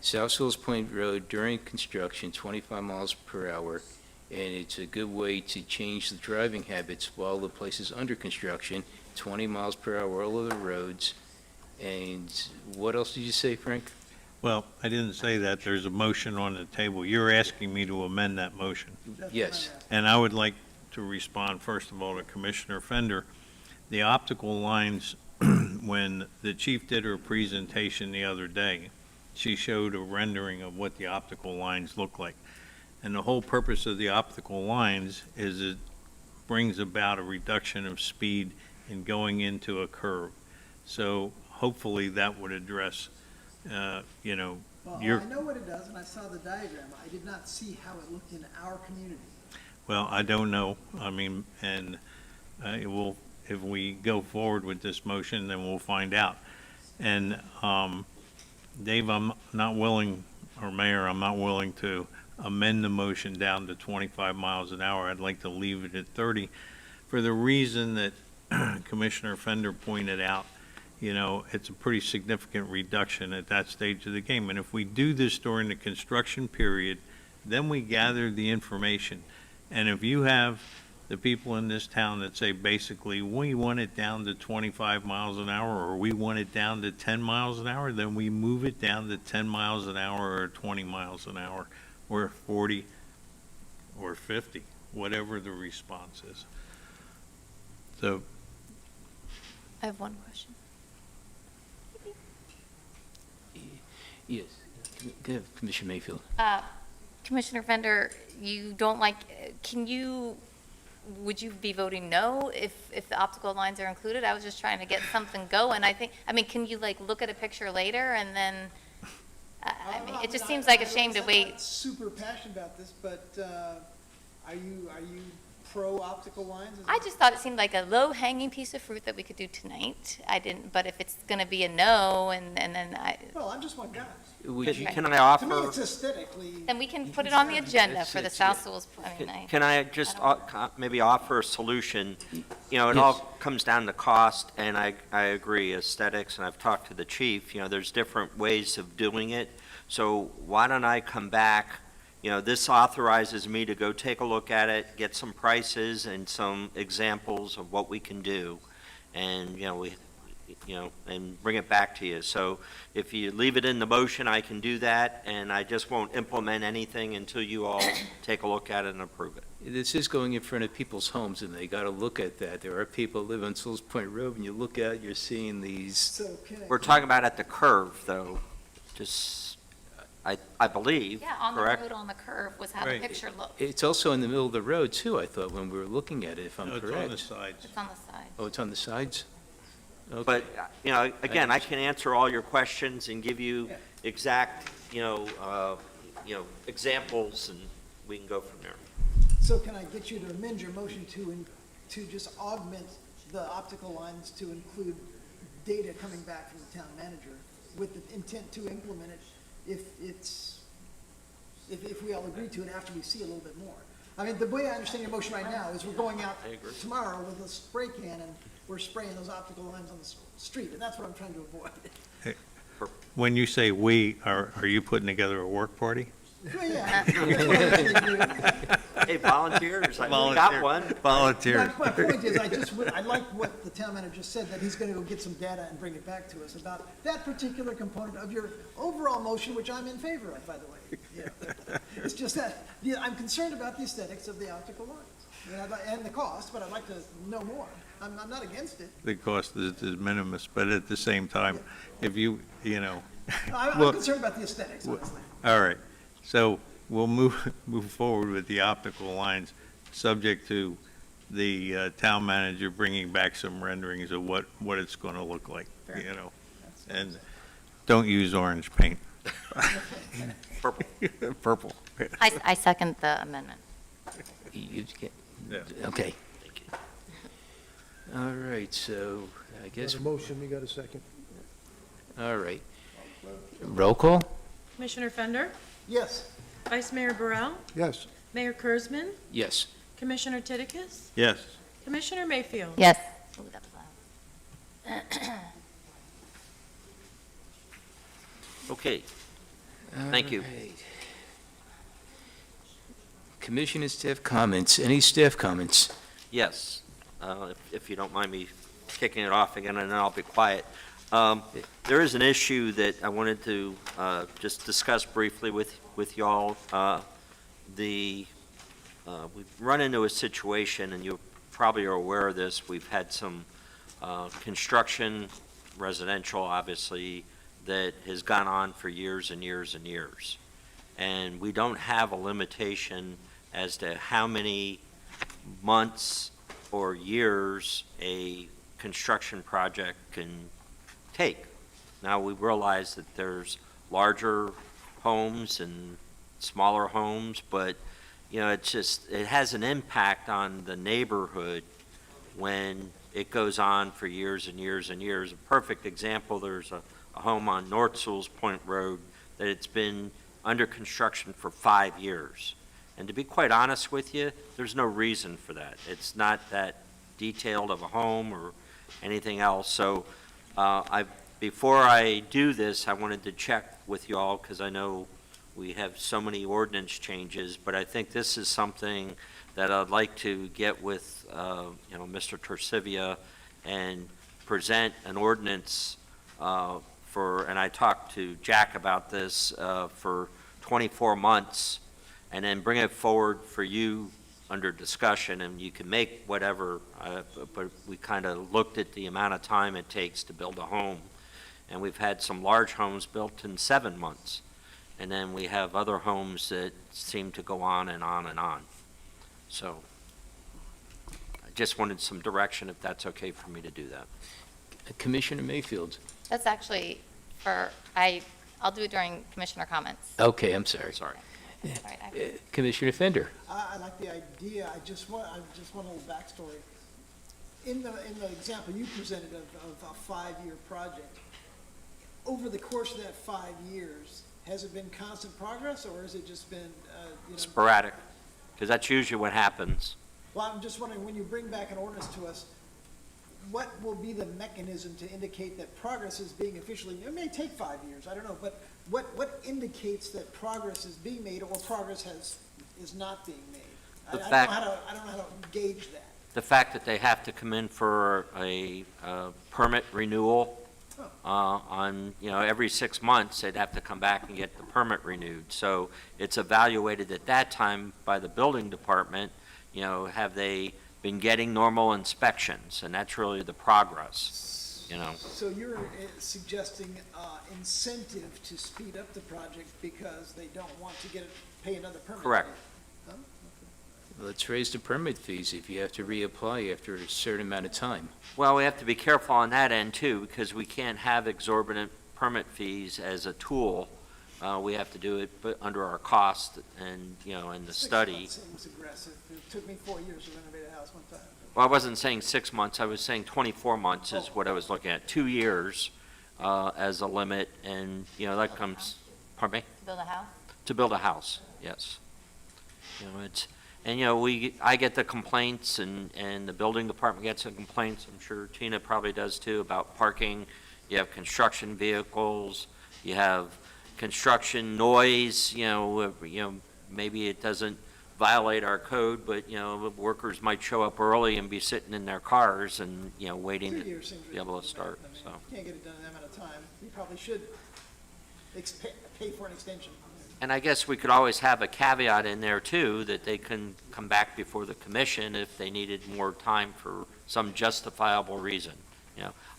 South Sewell's Point Road during construction, 25 miles per hour, and it's a good way to change the driving habits while the place is under construction, 20 miles per hour all over the roads. And what else did you say, Frank? Well, I didn't say that. There's a motion on the table. You're asking me to amend that motion. Yes. And I would like to respond, first of all, to Commissioner Fender. The optical lines, when the chief did her presentation the other day, she showed a rendering of what the optical lines look like. And the whole purpose of the optical lines is it brings about a reduction of speed in going into a curve. So hopefully that would address, Well, your, I know what it does, and I saw the diagram. I did not see how it looked in our community. well, I don't know. I mean, and it will, if we go forward with this motion, then we'll find out. And, Dave, I'm not willing, or Mayor, I'm not willing to amend the motion down to 25 miles an hour. I'd like to leave it at 30 for the reason that Commissioner Fender pointed out. It's a pretty significant reduction at that stage of the game. And if we do this during the construction period, then we gather the information. And if you have the people in this town that say, basically, we want it down to 25 miles an hour, or we want it down to 10 miles an hour, then we move it down to 10 miles an hour or 20 miles an hour, or 40 or 50, whatever the response is. So, I have one question. Yes. Go ahead, Commissioner Mayfield. Commissioner Fender, you don't like, can you would you be voting no if the optical lines are included? I was just trying to get something going. I mean, can you like look at a picture later and then, I mean, it just seems like a shame to I'm wait. not super passionate about this, but are you pro optical lines? I just thought it seemed like a low-hanging piece of fruit that we could do tonight. I didn't, but if it's gonna be a no, and then Well, I'm just one guy. Would you, Can I To me, offer? it's aesthetically. then we can put it on the agenda for the It's- South Sewell's, I mean, Can I just maybe offer a solution? You know, it all comes down to cost, and I agree, aesthetics, and I've talked to the chief, you know, there's different ways of doing it. So why don't I come back, you know, this authorizes me to go take a look at it, get some prices and some examples of what we can do, and, and bring it back to you. So if you leave it in the motion, I can do that, and I just won't implement anything until you all take a look at it and approve it. this is going in front of people's homes, and they got to look at that. There are people who live on Sewell's Point Road, and you look out, you're seeing these, So We're talking about at the curve, though, just, I believe, yeah, on the correct? road, on the curve was how the Right. picture looked. it's also in the middle of the road, too, I thought, when we were looking at it, if I'm No, correct. it's on the sides. It's on the side. Oh, it's on the sides? Okay. But, again, I can answer all your questions and give you exact, examples, and we can go from there. So can I get you to amend your motion to just augment the optical lines to include data coming back from the town manager with the intent to implement it if we all agree to it after we see a little bit more? I mean, the way I understand your motion right now is we're going out tomorrow with a spray can and we're spraying those optical lines on the street, and that's what I'm trying to avoid. When you say "we," are you putting together a work party? Well, yeah. That's what I think we do. Hey, volunteers, I got one. Volunteers. My point is, I like what the town manager just said, that he's gonna go get some data and bring it back to us about that particular component of your overall motion, which I'm in favor of, by the way. Yeah. It's just that, I'm concerned about the aesthetics of the optical lines, and the cost, but I'd like to know more. I'm not against it. The cost is minimus, but at the same time, if you I'm Well- concerned about the aesthetics, honestly. all right. So we'll move forward with the optical lines, subject to the town manager bringing back some renderings of what it's going to look like, And don't use orange paint. Purple. Purple. I second the amendment. You get, Yeah. okay. All right, so I guess, Got a motion, you got a second? all right. Roll call? Commissioner Fender, Yes, Vice Mayor Burrell, Yes. Mayor Kurzman, Yes. Commissioner Titicus, Yes. Commissioner Mayfield. Yes. Ooh, that was loud. Okay, Thank you. All right. Commissioner staff comments. Any staff comments? yes, if you don't mind me kicking it off again, and then I'll be quiet. There is an issue that I wanted to just discuss briefly with y'all. We've run into a situation, and you probably are aware of this, we've had some construction, residential, obviously, that has gone on for years and years and years. And we don't have a limitation as to how many months or years a construction project can take. Now, we realize that there's larger homes and smaller homes, but, it has an impact on the neighborhood when it goes on for years and years and years. A perfect example, there's a home on North Sewell's Point Road that it's been under construction for 5 years. And to be quite honest with you, there's no reason for that. It's not that detailed of a home or anything else. So before I do this, I wanted to check with you all, because I know we have so many ordinance changes, but I think this is something that I'd like to get with, Mr. Tercivia and present an ordinance and I talked to Jack about this, for 24 months, and then bring it forward for you under discussion, and you can make whatever, but we kind of looked at the amount of time it takes to build a home. And we've had some large homes built in 7 months. And then we have other homes that seem to go on and on and on. So just wanted some direction if that's okay for me to do that. Commissioner Mayfield. That's actually I'll do it during commissioner comments. Okay, I'm sorry. Sorry. All right, I- Commissioner Fender. I like the idea, I just want a little backstory. In the example you presented of a 5-year project, over the course of that 5 years, has it been constant progress, or has it just been, Sporadic, because that's usually what happens. Well, I'm just wondering, when you bring back an ordinance to us, what will be the mechanism to indicate that progress is being officially, it may take 5 years, I don't know, but what indicates that progress is being made or progress is not being made? I don't know how to gauge that. The fact that they have to come in for a permit renewal on, every 6 months, they'd have to come back and get the permit renewed. So it's evaluated at that time by the building department, have they been getting normal inspections? And that's really the progress, So you're suggesting incentive to speed up the project because they don't want to pay another permit? Correct. Huh? Let's raise the permit fees if you have to reapply after a certain amount of time. Well, we have to be careful on that end too, because we can't have exorbitant permit fees as a tool. We have to do it under our cost and, in the 6 study. months seems aggressive. It took me 4 years to renovate a house one time. Well, I wasn't saying 6 months, I was saying 24 months is what I was looking at. 2 years as a limit, and, that comes, pardon me? To build a house? To build a house, yes. I get the complaints, and the building department gets the complaints, I'm sure Tina probably does too, about parking. You have construction vehicles, you have construction noise, maybe it doesn't violate our code, but, workers might show up early and be sitting in their cars and, waiting 2 to years seems be able to reasonable. start, I mean, so. you can't get it done in that amount of time. You probably should pay for an extension. And I guess we could always have a caveat in there too, that they can come back before the commission if they needed more time for some justifiable reason.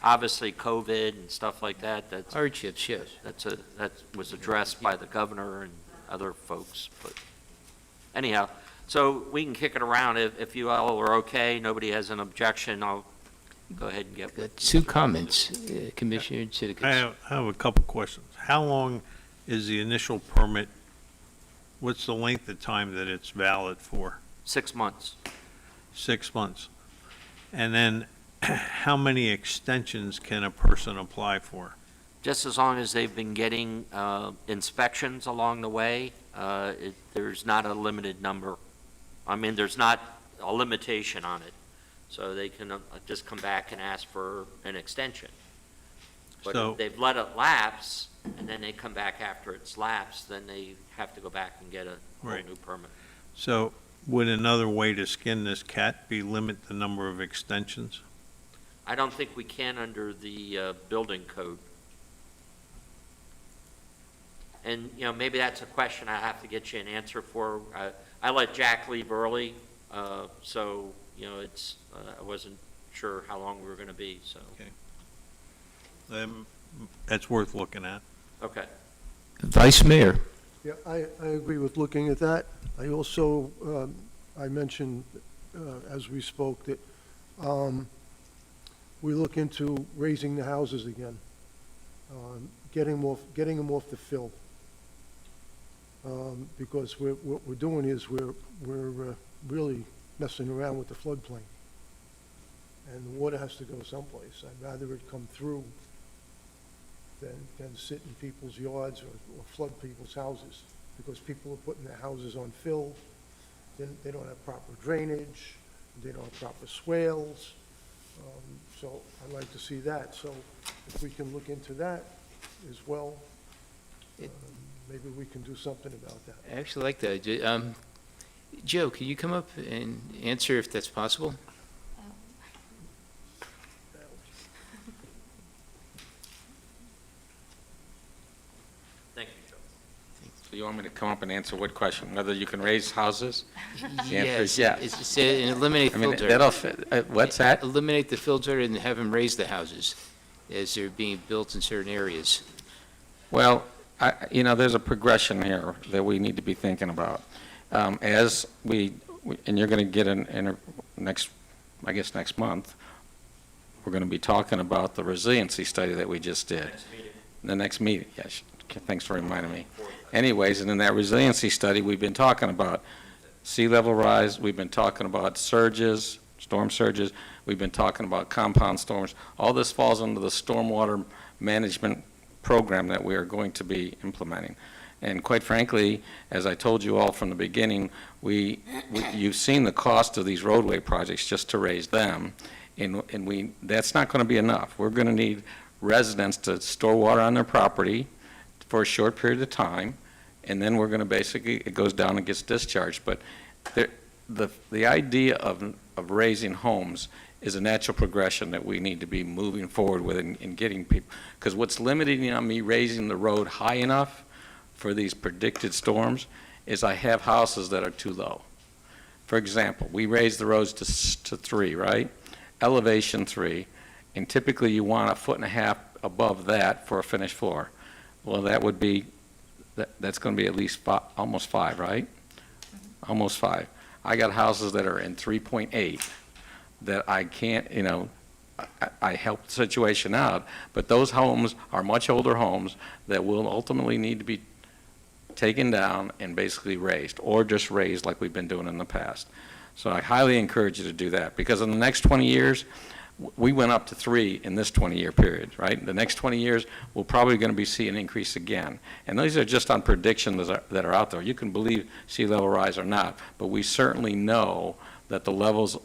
Obviously COVID and stuff like that, Hardships, yes. that was addressed by the governor and other folks, but anyhow, so we can kick it around if you all are okay, nobody has an objection, I'll go ahead and get. Got 2 comments, Commissioner Siddiqui. I have a couple questions. How long is the initial permit, what's the length of time that it's valid for? 6 months. 6 months. And then how many extensions can a person apply for? Just as long as they've been getting inspections along the way, there's not a limited number. I mean, there's not a limitation on it. So they can just come back and ask for an extension. But So- if they've let it lapse, and then they come back after it's lapsed, then they have to go back and get a whole Right. new permit. So would another way to skin this cat be limit the number of extensions? I don't think we can under the building code. And, maybe that's a question I have to get you an answer for. I let Jack leave early, so, I wasn't sure how long we were going to be, so, That's worth looking at. okay. Vice Mayor. Yeah, I agree with looking at that. I also, I mentioned, as we spoke, that we look into raising the houses again, getting them off the fill. Because what we're doing is we're really messing around with the floodplain. And the water has to go someplace. I'd rather it come through than sit in people's yards or flood people's houses, because people are putting their houses on fill, then they don't have proper drainage, they don't have proper swales, so I'd like to see that. So if we can look into that as well, maybe we can do something about that. I actually like that. Joe, can you come up and answer if that's possible? Thank you, Joe. So you want me to come up and answer what question? Whether you can raise houses? The answer is Yes. yes. It's an eliminate I mean, filter. that'll fit, what's that? Eliminate the filter and have them raise the houses as they're being built in certain areas. Well, there's a progression here that we need to be thinking about. As and you're going to get in next I guess next month, we're going to be talking about the resiliency study that we just did. The next meeting, yes, thanks for reminding me. Anyways, and in that resiliency study, we've been talking about sea level rise, we've been talking about surges, storm surges, we've been talking about compound storms. All this falls under the stormwater management program that we are going to be implementing. And quite frankly, as I told you all from the beginning, you've seen the cost of these roadway projects just to raise them, and that's not going to be enough. We're going to need residents to store water on their property for a short period of time, and then we're going to basically, it goes down and gets discharged. But the idea of raising homes is a natural progression that we need to be moving forward with and getting people, because what's limiting on me raising the road high enough for these predicted storms is I have houses that are too low. For example, we raise the roads to 3, right? Elevation 3, and typically you want 1.5 feet above that for a finished floor. Well, that would be, that's going to be at least almost 5, right? Almost 5. I got houses that are in 3.8 that I can't, I help the situation out, but those homes are much older homes that will ultimately need to be taken down and basically raised, or just raised like we've been doing in the past. So I highly encourage you to do that, because in the next 20 years, we went up to 3 in this 20-year period, right? The next 20 years, we're probably going to be seeing an increase again. And these are just on predictions that are out there. You can believe sea level rise or not, but we certainly know that the levels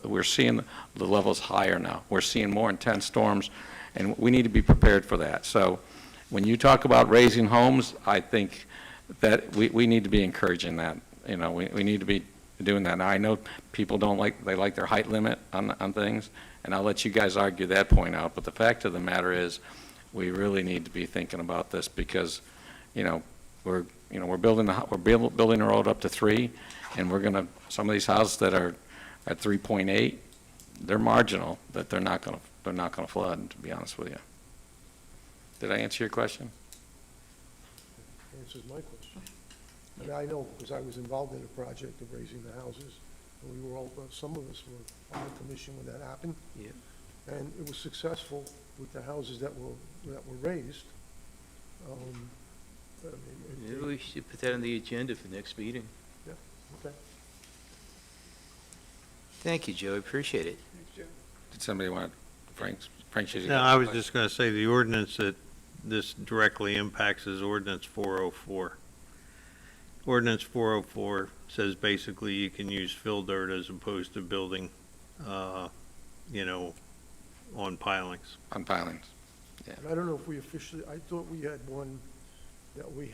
we're seeing the levels higher now. We're seeing more intense storms, and we need to be prepared for that. So when you talk about raising homes, I think that we need to be encouraging that. We need to be doing that. Now, I know people they like their height limit on things, and I'll let you guys argue that point out, but the fact of the matter is, we really need to be thinking about this, because, we're building a road up to 3, and some of these houses that are at 3.8, they're marginal, that they're not going to flood, to be honest with you. Did I answer your question? Answers my question. And I know, because I was involved in the project of raising the houses, and we were all, some of us were on the commission when that happened. Yeah. And it was successful with the houses that were raised. Maybe we should put that on the agenda for next meeting. Okay. Thank you, Joe, I appreciate it. Did somebody want, Frank? No, I was just going to say the ordinance that this directly impacts is Ordinance 404. Ordinance 404 says basically you can use fill dirt as opposed to building, on pilings. On pilings. And I don't know if we officially, I thought we had one that we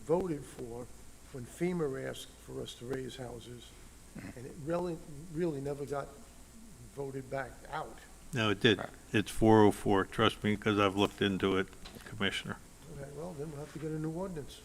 voted for when FEMA asked for us to raise houses, and it really never got voted back out. No, it did. It's 404. Trust me, because I've looked into it, Commissioner. Okay, well, then we'll have to get a new ordinance.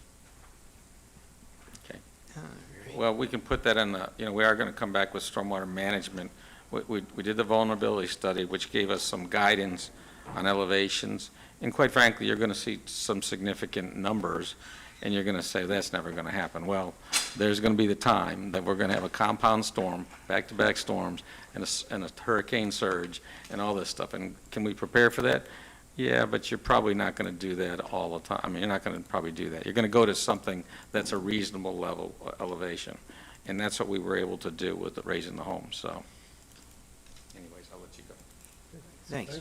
Well, we can put that in we are going to come back with stormwater management. We did the vulnerability study, which gave us some guidance on elevations. And quite frankly, you're going to see some significant numbers, and you're going to say, that's never going to happen. Well, there's going to be the time that we're going to have a compound storm, back-to-back storms, and a hurricane surge, and all this stuff. And can we prepare for that? Yeah, but you're probably not going to do that all the time. I mean, you're not going to probably do that. You're going to go to something that's a reasonable level elevation. And that's what we were able to do with raising the home, so. Anyways, I'll let you go. Thanks.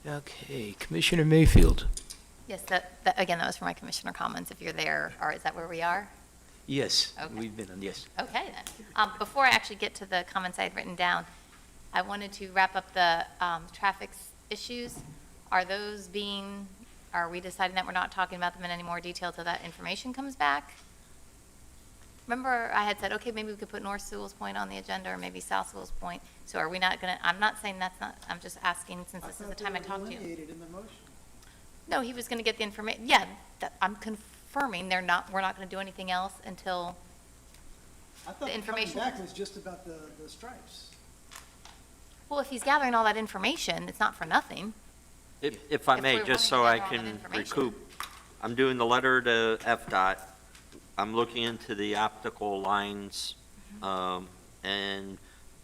Okay, Commissioner Mayfield. Yes, again, that was for my commissioner comments, if you're there, or is that where we are? Yes, Okay. we've been on, yes. Okay, then. Before I actually get to the comments I had written down, I wanted to wrap up the traffic issues. Are we deciding that we're not talking about them in any more detail till that information comes back? Remember, I had said, okay, maybe we could put North Sewell's Point on the agenda, or maybe South Sewell's Point. So are we not going to, I'm not saying that's not, I'm just asking, since this is the time I talked to you. Delineated in the motion. No, he was going to get the information, yeah, I'm confirming we're not going to do anything else until I thought the the information. coming back was just about the stripes. Well, if he's gathering all that information, it's not for nothing. If I If may, we're just so wanting I to gather all that can information. recoup, I'm doing the letter to FDOT. I'm looking into the optical lines, and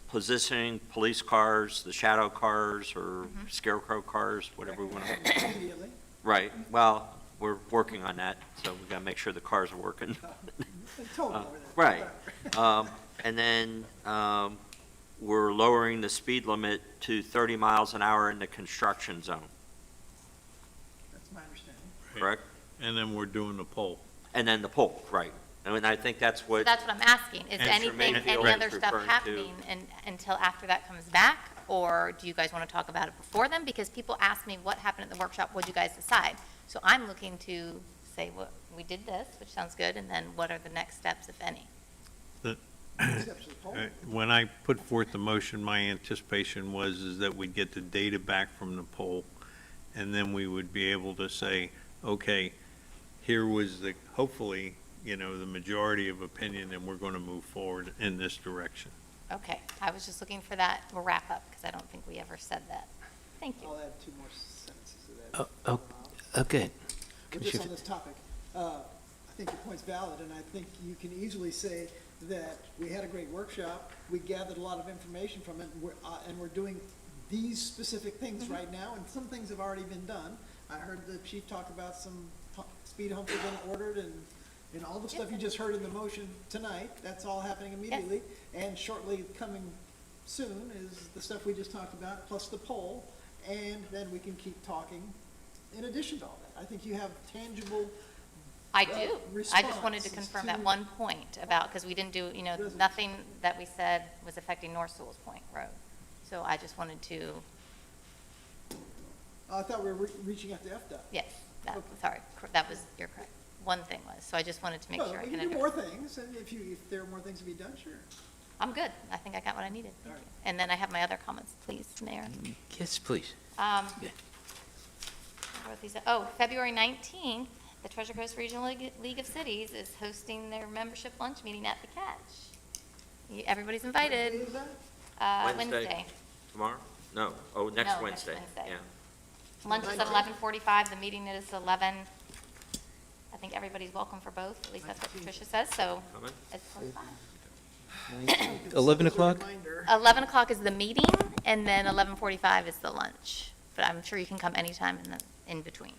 positioning police cars, the shadow cars, or scarecrow cars, whatever we want to. Immediately. Right, well, we're working on that, so we gotta make sure the cars are working. Totally. Right. And then, we're lowering the speed limit to 30 miles an hour in the construction zone, That's my understanding. correct? And then we're doing the poll. And then the pole, right. I mean, I think that's So what, that's what I'm asking. Is And anything, Tremaine any Field other is stuff referring to- happening until after that comes back? Or do you guys want to talk about it before then? Because people ask me what happened at the workshop, what'd you guys decide? So I'm looking to say, well, we did this, which sounds good, and then what are the next steps, if any? Steps to the poll. When I put forth the motion, my anticipation is that we'd get the data back from the poll, and then we would be able to say, okay, here was the, hopefully, the majority of opinion, and we're going to move forward in this direction. Okay, I was just looking for that wrap up, because I don't think we ever said that. Thank you. I'll add 2 more sentences to that. Okay. But just on this topic, I think your point's valid, and I think you can easily say that we had a great workshop, we gathered a lot of information from it, and we're doing these specific things right now, and some things have already been done. I heard the chief talk about some speed humps have been ordered, and all the stuff you just heard in the motion tonight, that's all happening immediately. And shortly coming soon is the stuff we just talked about, plus the poll, and then we can keep talking in addition to all that. I think you have tangible I do. I just wanted to responses confirm to- that one point about, because we didn't do, nothing that we said was affecting North Sewell's Point Road. So I just wanted to, I thought we were reaching out to FDOT. yes, sorry, that was, you're correct. One thing was, so I just wanted to make Well, sure I we can. can do more things, and if there are more things to be done, sure. I'm good. I think I got what I needed. Thank All right. you. And then I have my other comments, please, Mayor. Yes, please. I Yeah. wrote these- Oh, February 19th, the Treasure Coast Regional League of Cities is hosting their membership lunch meeting at the Catch. Everybody's What day invited. is that? Wednesday. tomorrow? No, No, next next Wednesday, Wednesday. yeah. Lunch is at 11:45, the meeting is 11. I think everybody's welcome for both, at least that's what Patricia says, so Coming? it's 45. 11 As a o'clock? reminder, 11 o'clock is the meeting, and then 11:45 is the lunch. But I'm sure you can come anytime in between.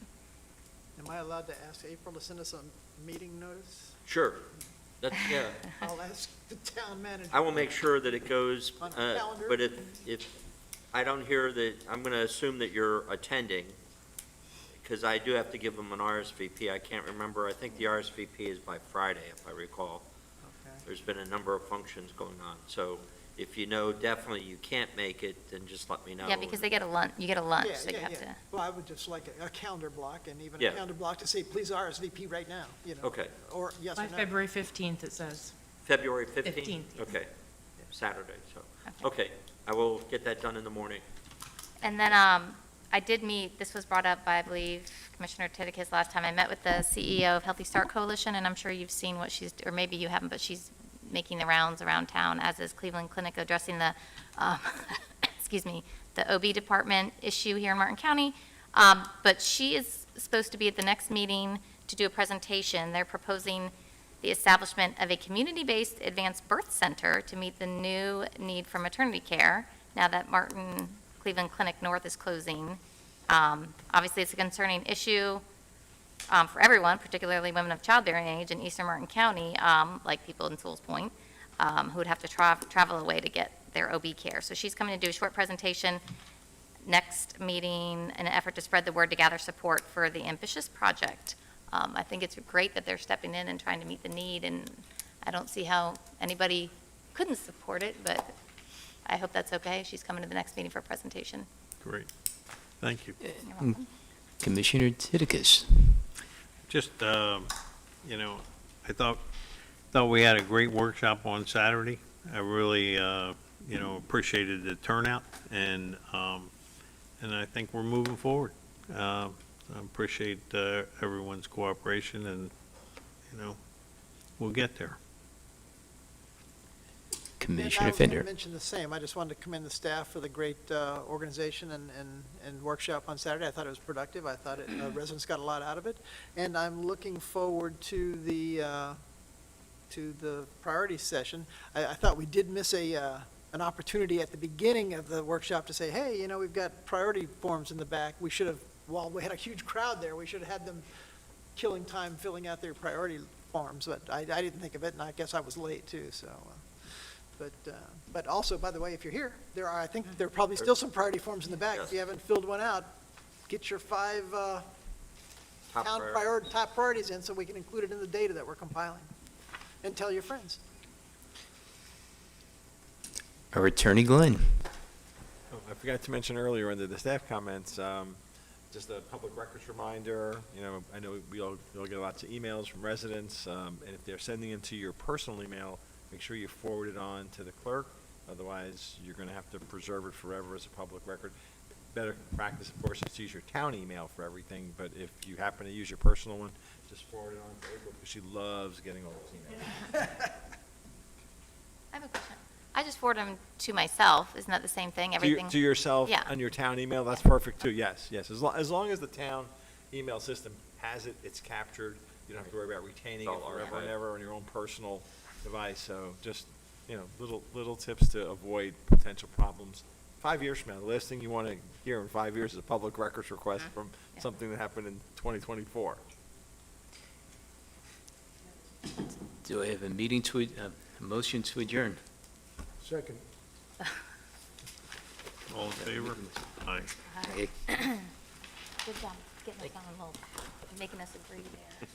am I allowed to ask April to send us a meeting notice? Sure, that's, yeah. I'll ask the town manager. I will make sure that it goes, On the calendar. but if I don't hear that, I'm going to assume that you're attending, because I do have to give them an RSVP. I can't remember, I think the RSVP is by Friday, if I recall. Okay. There's been a number of functions going on, so if you know definitely you can't make it, then just let me know. Yeah, because they get a lunch, you get a lunch, so you have to. Well, I would just like a calendar block, and even Yeah. a calendar block to say, please RSVP right now, Okay, or yes By or no. February 15th, it says. February 15th? 15th, yes. Okay, Saturday, so, okay, I will get that done in the morning. And then I did meet, this was brought up by, I believe, Commissioner Titicus last time. I met with the CEO of Healthy Start Coalition, and I'm sure you've seen what she's, or maybe you haven't, but she's making the rounds around town, as is Cleveland Clinic, addressing the, excuse me, the OB department issue here in Martin County. But she is supposed to be at the next meeting to do a presentation. They're proposing the establishment of a community-based advanced birth center to meet the new need for maternity care, now that Martin Cleveland Clinic North is closing. Obviously, it's a concerning issue for everyone, particularly women of childbearing age in eastern Martin County, like people in Sewell's Point, who would have to travel away to get their OB care. So she's coming to do a short presentation next meeting in an effort to spread the word to gather support for the ambitious project. I think it's great that they're stepping in and trying to meet the need, and I don't see how anybody couldn't support it, but I hope that's okay. She's coming to the next meeting for a presentation. Great, thank you. You're welcome. Commissioner Titicus. Just, I thought we had a great workshop on Saturday. I really, appreciated the turnout, and I think we're moving forward. I appreciate everyone's cooperation, and, we'll get there. Commissioner I was going Fender. to mention the same. I just wanted to commend the staff for the great organization and workshop on Saturday. I thought it was productive. I thought residents got a lot out of it. And I'm looking forward to the priority session. I thought we did miss an an opportunity at the beginning of the workshop to say, hey, we've got priority forms in the back. We should have, while we had a huge crowd there, we should have had them killing time filling out their priority forms, but I didn't think of it, and I guess I was late too, so. But also, by the way, if you're here, I think there are probably still some priority forms in the back. If you haven't filled one out, get your 5 town top priorities in so we can include it in the data that we're compiling. And tell your friends. Our Attorney Glenn. Oh, I forgot to mention earlier under the staff comments, just a public records reminder, I know we all get lots of emails from residents, and if they're sending them to your personal email, make sure you forward it on to the clerk, otherwise you're gonna have to preserve it forever as a public record. Better practice, of course, is to use your town email for everything, but if you happen to use your personal one, just forward it on to April, because she loves getting all those emails. I have a question. I just forward them to myself. Isn't that the same thing? Everything? To yourself Yeah. on your town email, that's perfect too, yes. As long as the town email system has it, it's captured, you don't have to worry about retaining it It's all forever and overhead. ever on your own personal device, so just, little tips to avoid potential problems. 5 years from now, the last thing you want to hear in 5 years is a public records request from something that happened in 2024. Do I have a motion to adjourn? Second. All in favor? Aye. Aye. Good job getting us on a roll, making us agree there.